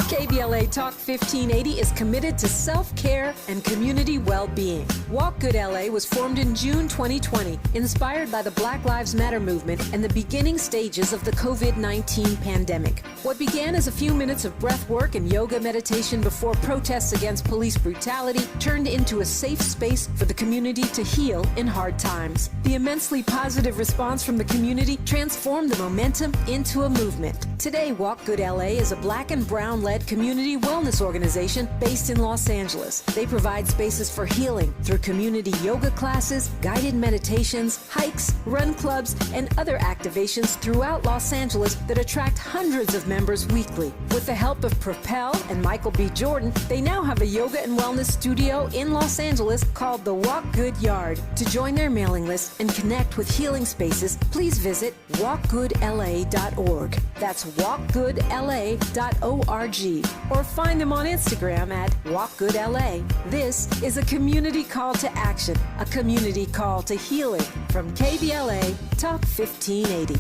KBLA Talk 1580 is committed to self-care and community well-being. Walk Good LA was formed in June 2020, inspired by the Black Lives Matter movement and the beginning stages of the COVID-19 pandemic. What began as a few minutes of breath work and yoga meditation before protests against police brutality turned into a safe space for the community to heal in hard times. The immensely positive response from the community transformed the momentum into a movement. Today, Walk Good LA is a Black and Brown-led community wellness organization based in Los Angeles. They provide spaces for healing through community yoga classes, guided meditations, hikes, run clubs, and other activations throughout Los Angeles that attract hundreds of members weekly. With the help of Propel and Michael B. Jordan, they now have a yoga and wellness studio in Los Angeles called the Walk Good Yard. To join their mailing list and connect with healing spaces, please visit walkgoodla.org. That's walkgoodla.org. Or find them on Instagram at WalkGoodLA. This is a community call to action, a community call to healing from KBLA Talk 1580.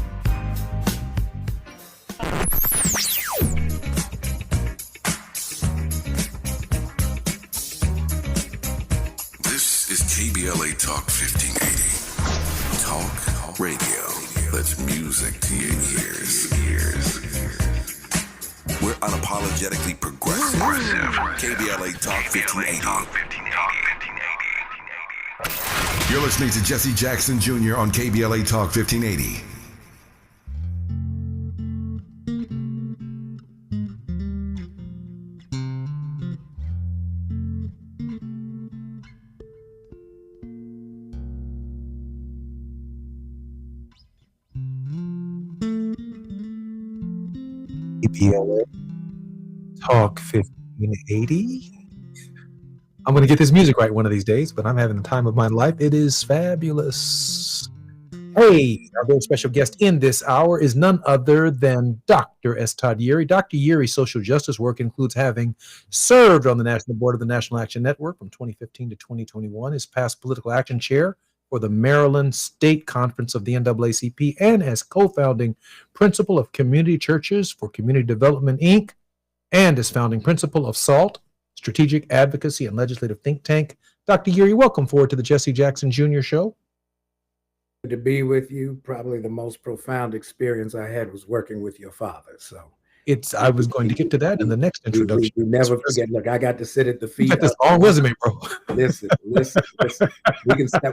This is KBLA Talk 1580. Talk radio. That's music to your ears. We're unapologetically progressive. KBLA Talk 1580. You're listening to Jesse Jackson Jr. on KBLA Talk 1580. EPLA Talk 1580. I'm going to get this music right one of these days, but I'm having the time of my life. It is fabulous. Hey, our very special guest in this hour is none other than Dr. S. Todd Yeary. Dr. Yeary's social justice work includes having served on the National Board of the National Action Network from 2015 to 2021, his past political action chair for the Maryland State Conference of the NAACP, and as co-founding principal of Community Churches for Community Development, Inc., and as founding principal of SALT, Strategic Advocacy and Legislative Think Tank. Dr. Yeary, welcome forward to the Jesse Jackson Jr. Show. To be with you, probably the most profound experience I had was working with your father. So I was going to get to that in the next introduction. We never forget. Look, I got to sit at the feet. You got this long resume, bro. Listen.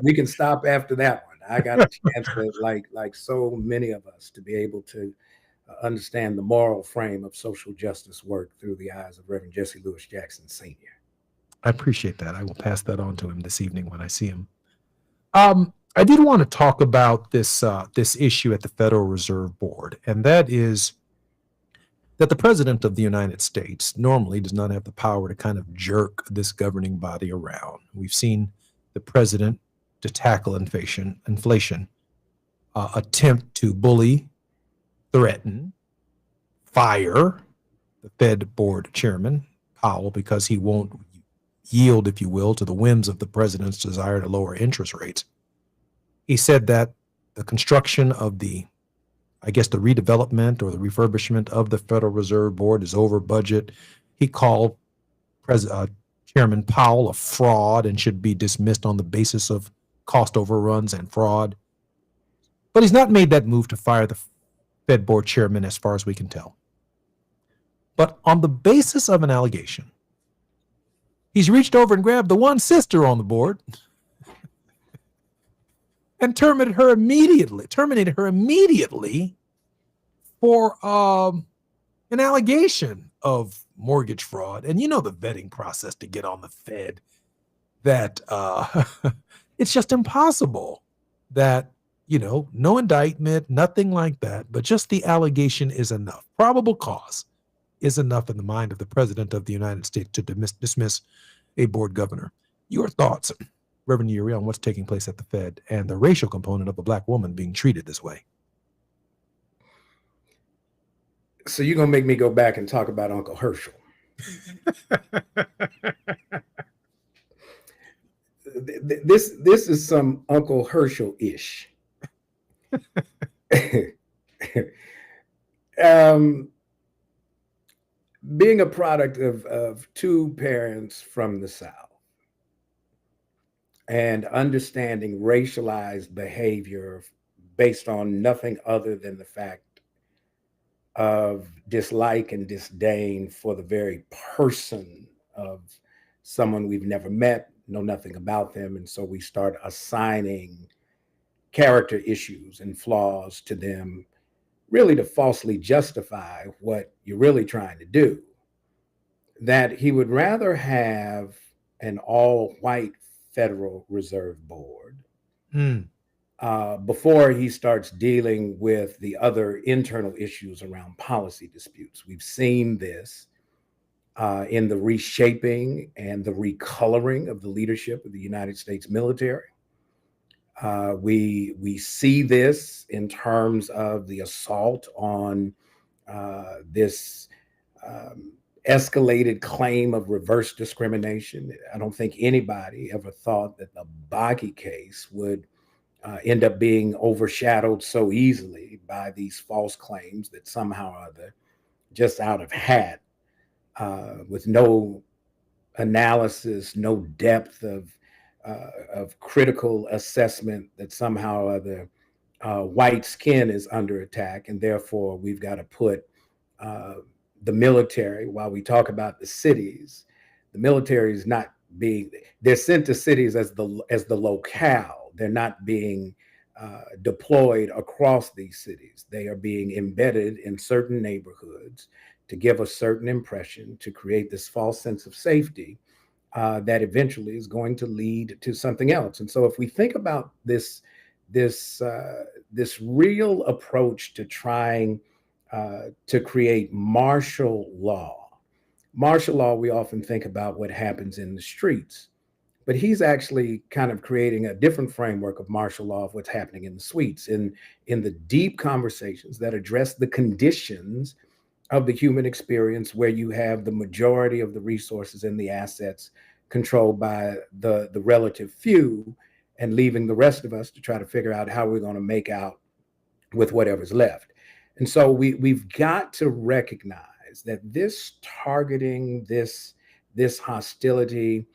We can stop after that one. I got a chance to, like so many of us, to be able to understand the moral frame of social justice work through the eyes of Reverend Jesse Lewis Jackson Sr. I appreciate that. I will pass that on to him this evening when I see him. I did want to talk about this issue at the Federal Reserve Board, and that is that the President of the United States normally does not have the power to kind of jerk this governing body around. We've seen the president, to tackle inflation, attempt to bully, threaten, fire the Fed board chairman, Powell, because he won't yield, if you will, to the whims of the president's desire to lower interest rates. He said that the construction of the redevelopment or the refurbishment of the Federal Reserve Board is over budget. He called Chairman Powell a fraud and should be dismissed on the basis of cost overruns and fraud. But he's not made that move to fire the Fed board chairman, as far as we can tell. But on the basis of an allegation, he's reached over and grabbed the one sister on the board and terminated her immediately for an allegation of mortgage fraud. And you know the vetting process to get on the Fed, that it's just impossible that, no indictment, nothing like that, but just the allegation is enough. Probable cause is enough in the mind of the President of the United States to dismiss a board governor. Your thoughts, Reverend Yeary, on what's taking place at the Fed and the racial component of a black woman being treated this way? So you're going to make me go back and talk about Uncle Herschel. This is some Uncle Herschel-ish. Being a product of two parents from the South and understanding racialized behavior based on nothing other than the fact of dislike and disdain for the very person of someone we've never met, know nothing about them. And so we start assigning character issues and flaws to them, really to falsely justify what you're really trying to do. That he would rather have an all-white Federal Reserve Board before he starts dealing with the other internal issues around policy disputes. We've seen this in the reshaping and the recoloring of the leadership of the United States military. We see this in terms of the assault on this escalated claim of reverse discrimination. I don't think anybody ever thought that the Bakke case would end up being overshadowed so easily by these false claims that somehow or other, just out of hat, with no analysis, no depth of critical assessment, that somehow or other white skin is under attack, and therefore we've got to put the military, while we talk about the cities, the military is not being, they're sent to cities as the locale. They're not being deployed across these cities. They are being embedded in certain neighborhoods to give a certain impression, to create this false sense of safety that eventually is going to lead to something else. And so if we think about this real approach to trying to create martial law. Martial law, we often think about what happens in the streets, but he's actually kind of creating a different framework of martial law of what's happening in the suites, in the deep conversations that address the conditions of the human experience, where you have the majority of the resources and the assets controlled by the relative few, and leaving the rest of us to try to figure out how we're going to make out with whatever's left. And so we've got to recognize that this targeting, this hostility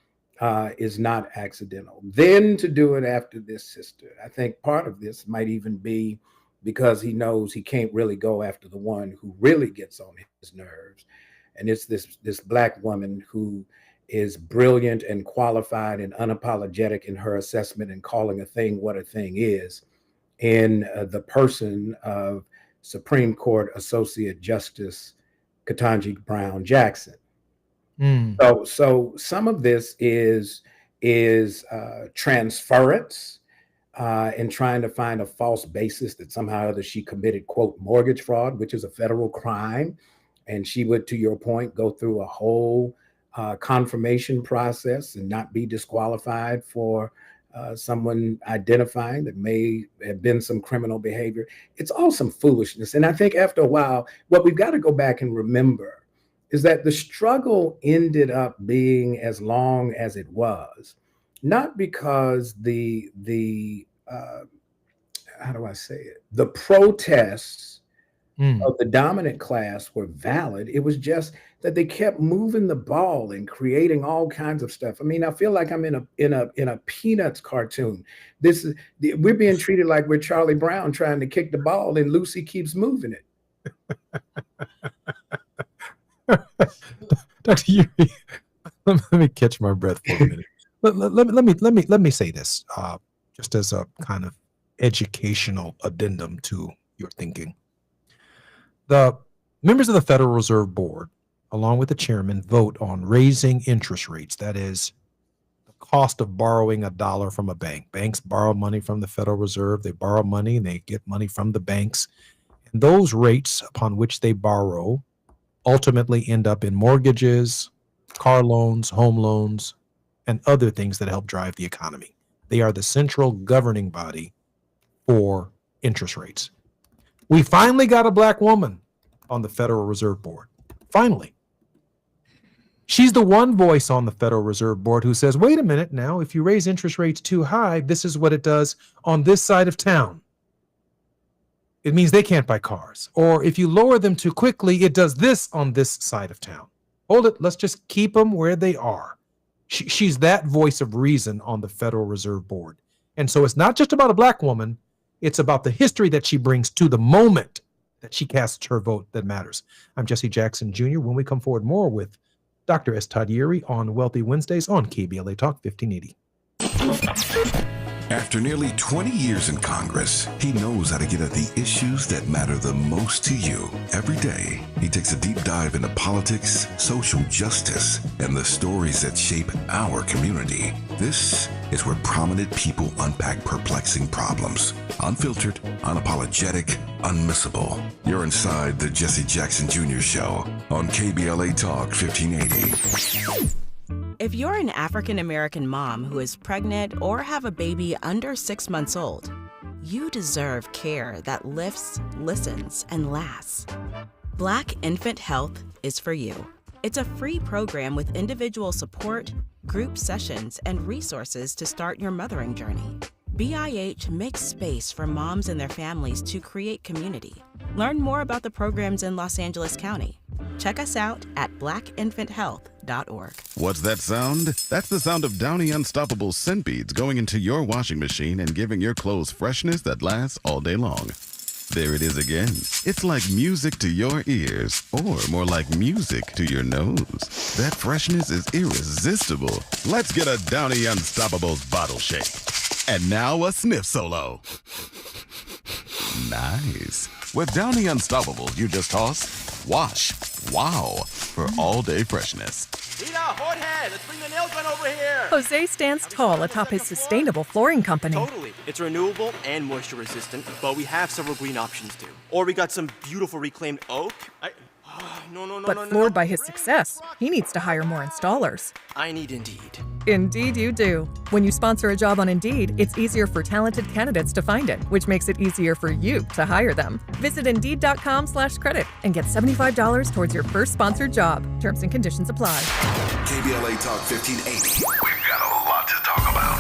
is not accidental. Then to do it after this sister, I think part of this might even be because he knows he can't really go after the one who really gets on his nerves. And it's this Black woman who is brilliant and qualified and unapologetic in her assessment and calling a thing what a thing is, in the person of Supreme Court Associate Justice Ketanji Brown Jackson. So some of this is transference and trying to find a false basis that somehow that she committed, quote, mortgage fraud, which is a federal crime. And she would, to your point, go through a whole confirmation process and not be disqualified for someone identifying that may have been some criminal behavior. It's all some foolishness. And I think after a while, what we've got to go back and remember is that the struggle ended up being as long as it was, not because the how do I say it? The protests of the dominant class were valid. It was just that they kept moving the ball and creating all kinds of stuff. I mean, I feel like I'm in a Peanuts cartoon. We're being treated like we're Charlie Brown trying to kick the ball, and Lucy keeps moving it. Dr. Yuri, let me catch my breath for a minute. Let me say this, just as a kind of educational addendum to your thinking. The members of the Federal Reserve Board, along with the chairman, vote on raising interest rates. That is the cost of borrowing $1 from a bank. Banks borrow money from the Federal Reserve. They borrow money and they get money from the banks. And those rates upon which they borrow ultimately end up in mortgages, car loans, home loans, and other things that help drive the economy. They are the central governing body for interest rates. We finally got a Black woman on the Federal Reserve Board. Finally. She's the one voice on the Federal Reserve Board who says, wait a minute now, if you raise interest rates too high, this is what it does on this side of town. It means they can't buy cars. Or if you lower them too quickly, it does this on this side of town. Hold it. Let's just keep them where they are. She's that voice of reason on the Federal Reserve Board. And so it's not just about a Black woman. It's about the history that she brings to the moment that she casts her vote that matters. I'm Jesse Jackson Jr. When we come forward more with Dr. S. Todd Yuri on Wealthy Wednesdays on KBLA Talk 1580. After nearly 20 years in Congress, he knows how to get at the issues that matter the most to you. Every day, he takes a deep dive into politics, social justice, and the stories that shape our community. This is where prominent people unpack perplexing problems. Unfiltered, unapologetic, unmissable. You're inside the Jesse Jackson Jr. Show on KBLA Talk 1580. If you're an African-American mom who is pregnant or have a baby under 6 months old, you deserve care that lifts, listens, and lasts. Black Infant Health is for you. It's a free program with individual support, group sessions, and resources to start your mothering journey. BIH makes space for moms and their families to create community. Learn more about the programs in Los Angeles County. Check us out at blackinfanthealth.org. What's that sound? That's the sound of Downy Unstoppable scent beads going into your washing machine and giving your clothes freshness that lasts all day long. There it is again. It's like music to your ears, or more like music to your nose. That freshness is irresistible. Let's get a Downy Unstoppables bottle shake. And now a sniff solo. Nice. With Downy Unstoppables, you just toss, wash, wow, for all-day freshness. Mira, Jorge, let's bring the nail gun over here. Jose stands tall atop his sustainable flooring company. Totally. It's renewable and moisture resistant, but we have several green options too. Or we got some beautiful reclaimed oak. But floored by his success, he needs to hire more installers. I need Indeed. Indeed you do. When you sponsor a job on Indeed, it's easier for talented candidates to find it, which makes it easier for you to hire them. Visit Indeed.com/credit and get $75 towards your first sponsored job. Terms and conditions apply. KBLA Talk 1580. We've got a lot to talk about.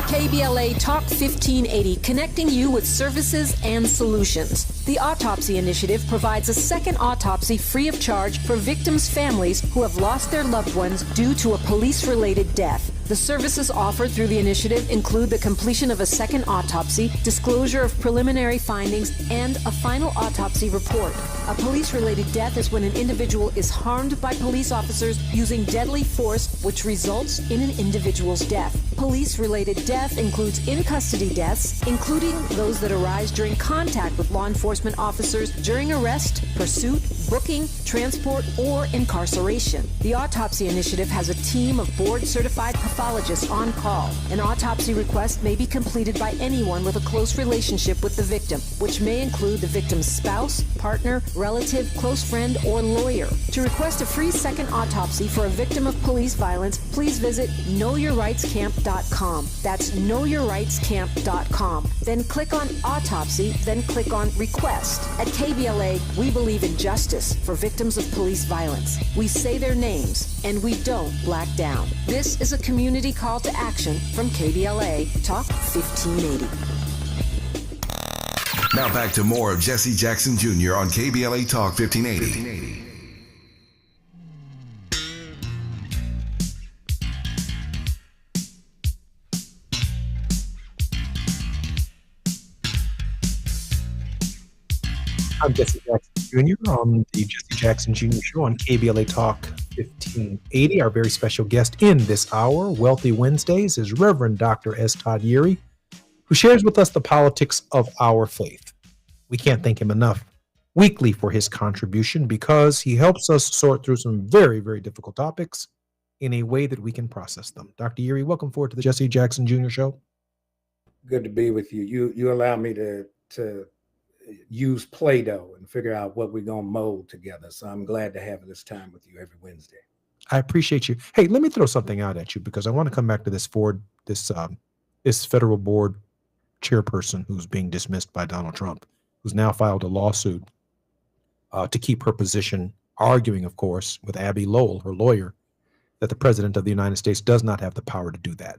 KBLA Talk 1580, connecting you with services and solutions. The Autopsy Initiative provides a second autopsy free of charge for victims' families who have lost their loved ones due to a police-related death. The services offered through the initiative include the completion of a second autopsy, disclosure of preliminary findings, and a final autopsy report. A police-related death is when an individual is harmed by police officers using deadly force, which results in an individual's death. Police-related death includes in-custody deaths, including those that arise during contact with law enforcement officers during arrest, pursuit, booking, transport, or incarceration. The Autopsy Initiative has a team of board-certified pathologists on call. An autopsy request may be completed by anyone with a close relationship with the victim, which may include the victim's spouse, partner, relative, close friend, or lawyer. To request a free second autopsy for a victim of police violence, please visit knowyourrightscamp.com. That's knowyourrightscamp.com. Then click on Autopsy, then click on Request. At KBLA, we believe in justice for victims of police violence. We say their names, and we don't black down. This is a community call to action from KBLA Talk 1580. Now back to more of Jesse Jackson Jr. on KBLA Talk 1580. I'm Jesse Jackson Jr. on the Jesse Jackson Jr. Show on KBLA Talk 1580. Our very special guest in this hour, Wealthy Wednesdays, is Reverend Dr. S. Todd Yeary, who shares with us the politics of our faith. We can't thank him enough weekly for his contribution because he helps us sort through some very, very difficult topics in a way that we can process them. Dr. Yeary, welcome forward to the Jesse Jackson Jr. Show. Good to be with you. You allow me to use Play-Doh and figure out what we're going to mold together. So I'm glad to have this time with you every Wednesday. I appreciate you. Hey, let me throw something out at you because I want to come back to this this federal board chairperson who's being dismissed by Donald Trump, who's now filed a lawsuit to keep her position, arguing, of course, with Abby Lowell, her lawyer, that the president of the United States does not have the power to do that.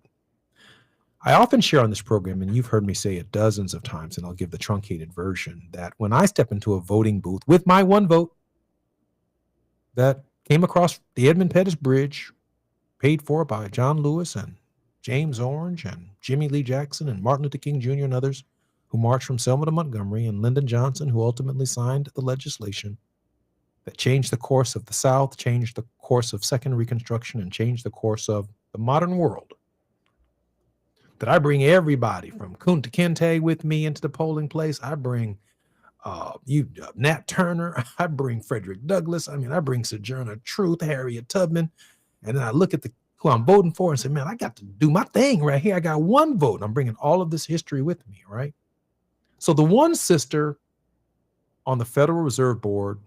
I often share on this program, and you've heard me say it dozens of times, and I'll give the truncated version, that when I step into a voting booth with my one vote that came across the Edmund Pettus Bridge, paid for by John Lewis and James Orange and Jimmy Lee Jackson and Martin Luther King Jr. and others who marched from Selma to Montgomery, and Lyndon Johnson, who ultimately signed the legislation that changed the course of the South, changed the course of Second Reconstruction, and changed the course of the modern world. That I bring everybody from Kunta Kinte with me into the polling place. I bring Nat Turner. I bring Frederick Douglass. I bring Sojourner Truth, Harriet Tubman. And then I look at who I'm voting for and say, man, I got to do my thing right here. I got one vote. I'm bringing all of this history with me, right? So the one sister on the Federal Reserve Board,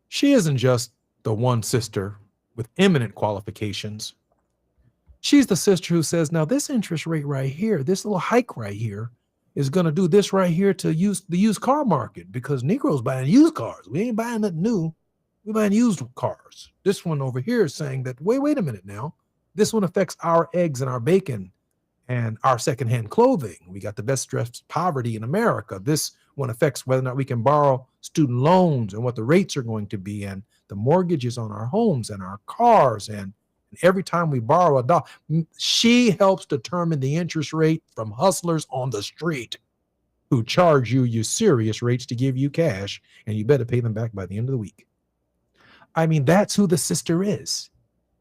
she isn't just the one sister with eminent qualifications. She's the sister who says, now this interest rate right here, this little hike right here is going to do this right here to the used car market because Negroes buying used cars. We ain't buying nothing new. We're buying used cars. This one over here is saying that, wait a minute now. This one affects our eggs and our bacon and our secondhand clothing. We got the best stressed poverty in America. This one affects whether or not we can borrow student loans and what the rates are going to be and the mortgages on our homes and our cars. And every time we borrow a dollar, she helps determine the interest rate from hustlers on the street who charge you serious rates to give you cash, and you better pay them back by the end of the week. That's who the sister is.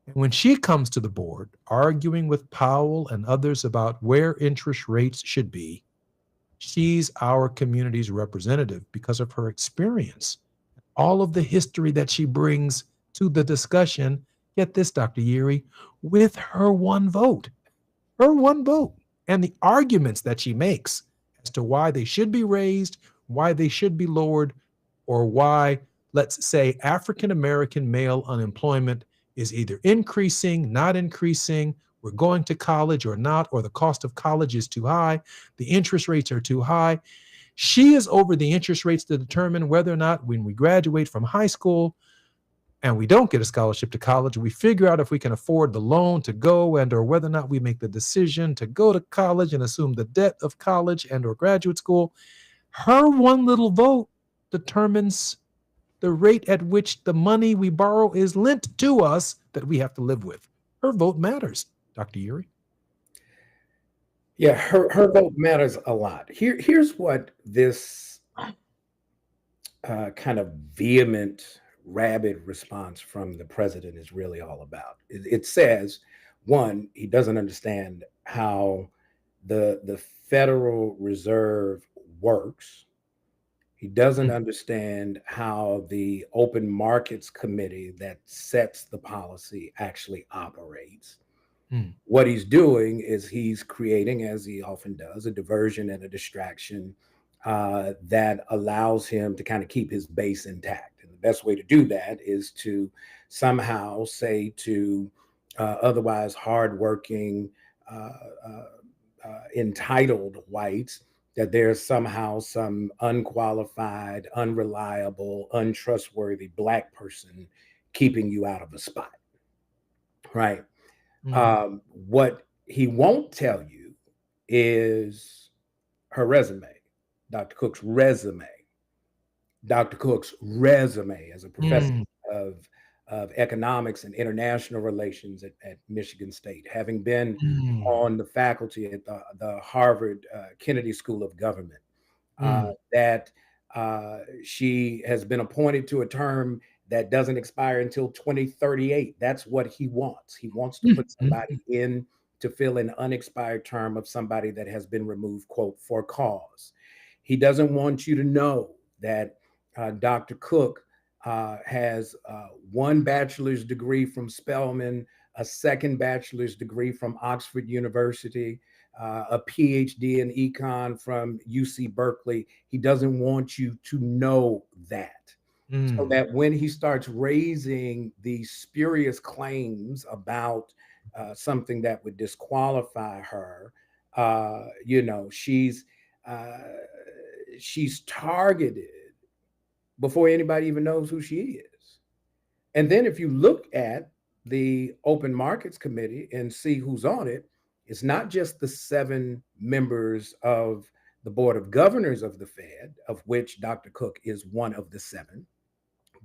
And when she comes to the board, arguing with Powell and others about where interest rates should be, she's our community's representative because of her experience. All of the history that she brings to the discussion get this, Dr. Yeri, with her one vote. Her one vote. And the arguments that she makes as to why they should be raised, why they should be lowered, or why, let's say, African American male unemployment is either increasing, not increasing, we're going to college or not, or the cost of college is too high, the interest rates are too high. She is over the interest rates to determine whether or not, when we graduate from high school and we don't get a scholarship to college, we figure out if we can afford the loan to go, and or whether or not we make the decision to go to college and assume the debt of college and or graduate school. Her one little vote determines the rate at which the money we borrow is lent to us that we have to live with. Her vote matters, Dr. Yuri. Yeah, her vote matters a lot. Here's what this kind of vehement, rabid response from the president is really all about. It says, one, he doesn't understand how the Federal Reserve works. He doesn't understand how the Open Markets Committee that sets the policy actually operates. What he's doing is he's creating, as he often does, a diversion and a distraction that allows him to kind of keep his base intact. And the best way to do that is to somehow say to otherwise hardworking, entitled whites that there's somehow some unqualified, unreliable, untrustworthy Black person keeping you out of a spot, right? What he won't tell you is her resume, Dr. Cook's resume. Dr. Cook's resume as a professor of economics and international relations at Michigan State, having been on the faculty at the Harvard Kennedy School of Government, that she has been appointed to a term that doesn't expire until 2038. That's what he wants. He wants to put somebody in to fill an unexpired term of somebody that has been removed, quote, for cause. He doesn't want you to know that Dr. Cook has one bachelor's degree from Spelman, a second bachelor's degree from Oxford University, a PhD in econ from UC Berkeley. He doesn't want you to know that. So that when he starts raising these spurious claims about something that would disqualify her, she's targeted before anybody even knows who she is. And then if you look at the Open Markets Committee and see who's on it, it's not just the 7 members of the Board of Governors of the Fed, of which Dr. Cook is one of the 7,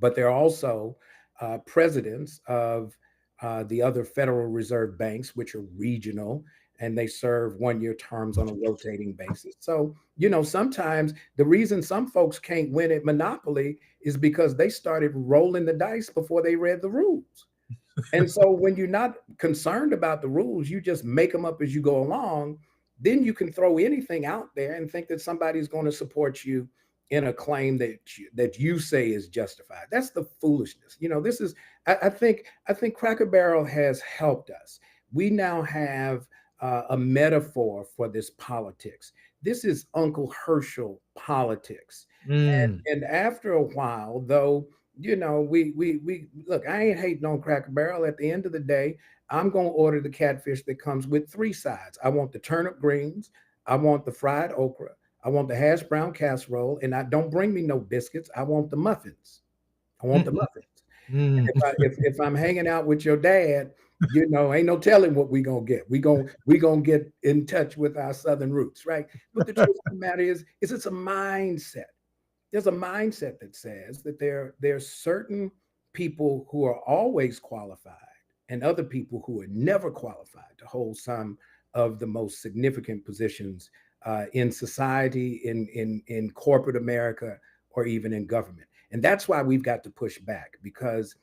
but they're also presidents of the other Federal Reserve banks, which are regional, and they serve one-year terms on a rotating basis. So, sometimes the reason some folks can't win at Monopoly is because they started rolling the dice before they read the rules. And so when you're not concerned about the rules, you just make them up as you go along, then you can throw anything out there and think that somebody's going to support you in a claim that you say is justified. That's the foolishness. This is, I think Cracker Barrel has helped us. We now have a metaphor for this politics. This is Uncle Herschel politics. And after a while, though, we look, I ain't hating on Cracker Barrel. At the end of the day, I'm going to order the catfish that comes with 3 sides. I want the turnip greens. I want the fried okra. I want the hash brown casserole, and don't bring me no biscuits. I want the muffins. I want the muffins. If I'm hanging out with your dad, ain't no telling what we gonna get. We gonna get in touch with our Southern roots, right? But the truth of the matter is it's a mindset. There's a mindset that says that there's certain people who are always qualified and other people who are never qualified to hold some of the most significant positions in society, in corporate America, or even in government. And that's why we've got to push back, because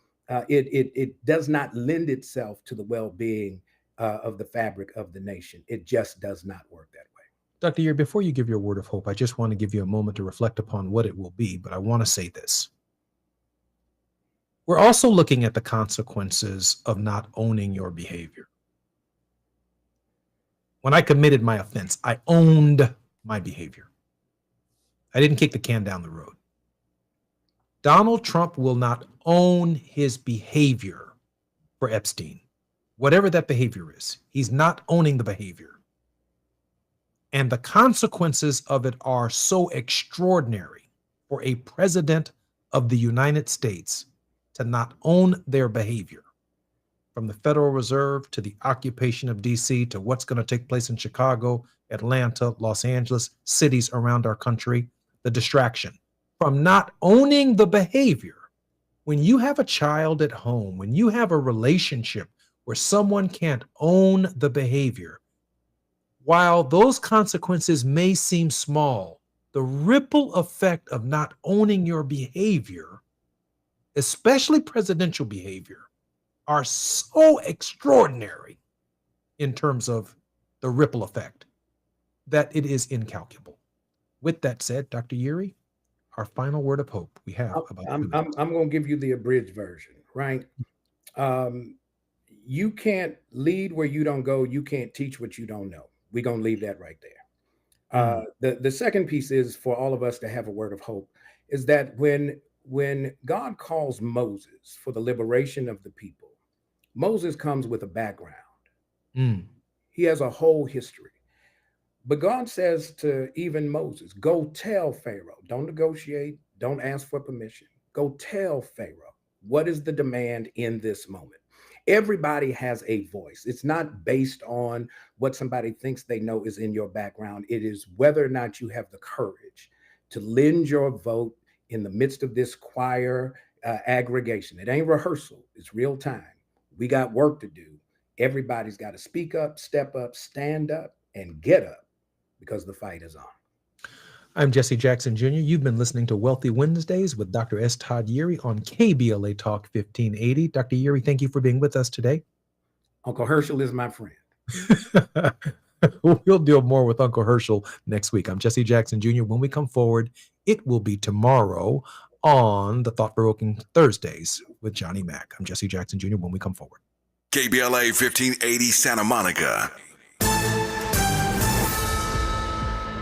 it does not lend itself to the well-being of the fabric of the nation. It just does not work that way. Dr. Year, before you give your word of hope, I just want to give you a moment to reflect upon what it will be, but I want to say this. We're also looking at the consequences of not owning your behavior. When I committed my offense, I owned my behavior. I didn't kick the can down the road. Donald Trump will not own his behavior for Epstein. Whatever that behavior is, he's not owning the behavior. And the consequences of it are so extraordinary for a president of the United States to not own their behavior. From the Federal Reserve to the occupation of DC to what's going to take place in Chicago, Atlanta, Los Angeles, cities around our country, the distraction. From not owning the behavior, when you have a child at home, when you have a relationship where someone can't own the behavior, while those consequences may seem small, the ripple effect of not owning your behavior, especially presidential behavior, are so extraordinary in terms of the ripple effect that it is incalculable. With that said, Dr. Yuri, our final word of hope we have about I'm going to give you the abridged version, right? You can't lead where you don't go. You can't teach what you don't know. We're going to leave that right there. The second piece is for all of us to have a word of hope is that when God calls Moses for the liberation of the people, Moses comes with a background. He has a whole history. But God says to even Moses, go tell Pharaoh, don't negotiate, don't ask for permission. Go tell Pharaoh, what is the demand in this moment? Everybody has a voice. It's not based on what somebody thinks they know is in your background. It is whether or not you have the courage to lend your vote in the midst of this choir aggregation. It ain't rehearsal. It's real time. We got work to do. Everybody's got to speak up, step up, stand up, and get up because the fight is on. I'm Jesse Jackson Jr. You've been listening to Wealthy Wednesdays with Dr. S. Todd Yuri on KBLA Talk 1580. Dr. Yuri, thank you for being with us today. Uncle Herschel is my friend. We'll deal more with Uncle Herschel next week. I'm Jesse Jackson Jr. When we come forward, it will be tomorrow on the Thought Provoking Thursdays with Johnny Mack. I'm Jesse Jackson Jr. When we come forward. KBLA 1580 Santa Monica.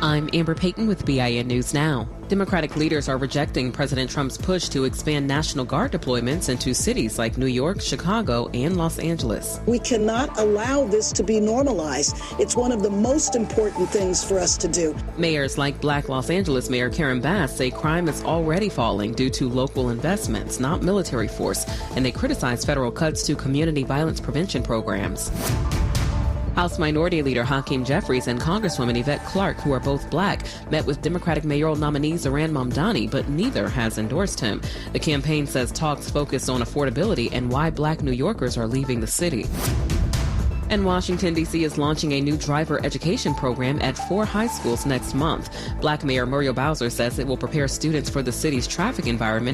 I'm Amber Payton with BIN News Now. Democratic leaders are rejecting President Trump's push to expand National Guard deployments into cities like New York, Chicago, and Los Angeles. We cannot allow this to be normalized. It's one of the most important things for us to do. Mayors like Black Los Angeles Mayor Karen Bass say crime is already falling due to local investments, not military force, and they criticize federal cuts to community violence prevention programs. House Minority Leader Hakeem Jeffries and Congresswoman Yvette Clarke, who are both black, met with Democratic mayoral nominee Zohran Mamdani, but neither has endorsed him. The campaign says talks focused on affordability and why black New Yorkers are leaving the city. And Washington, D.C. is launching a new driver education program at 4 high schools next month. Black Mayor Muriel Bowser says it will prepare students for the city's traffic environment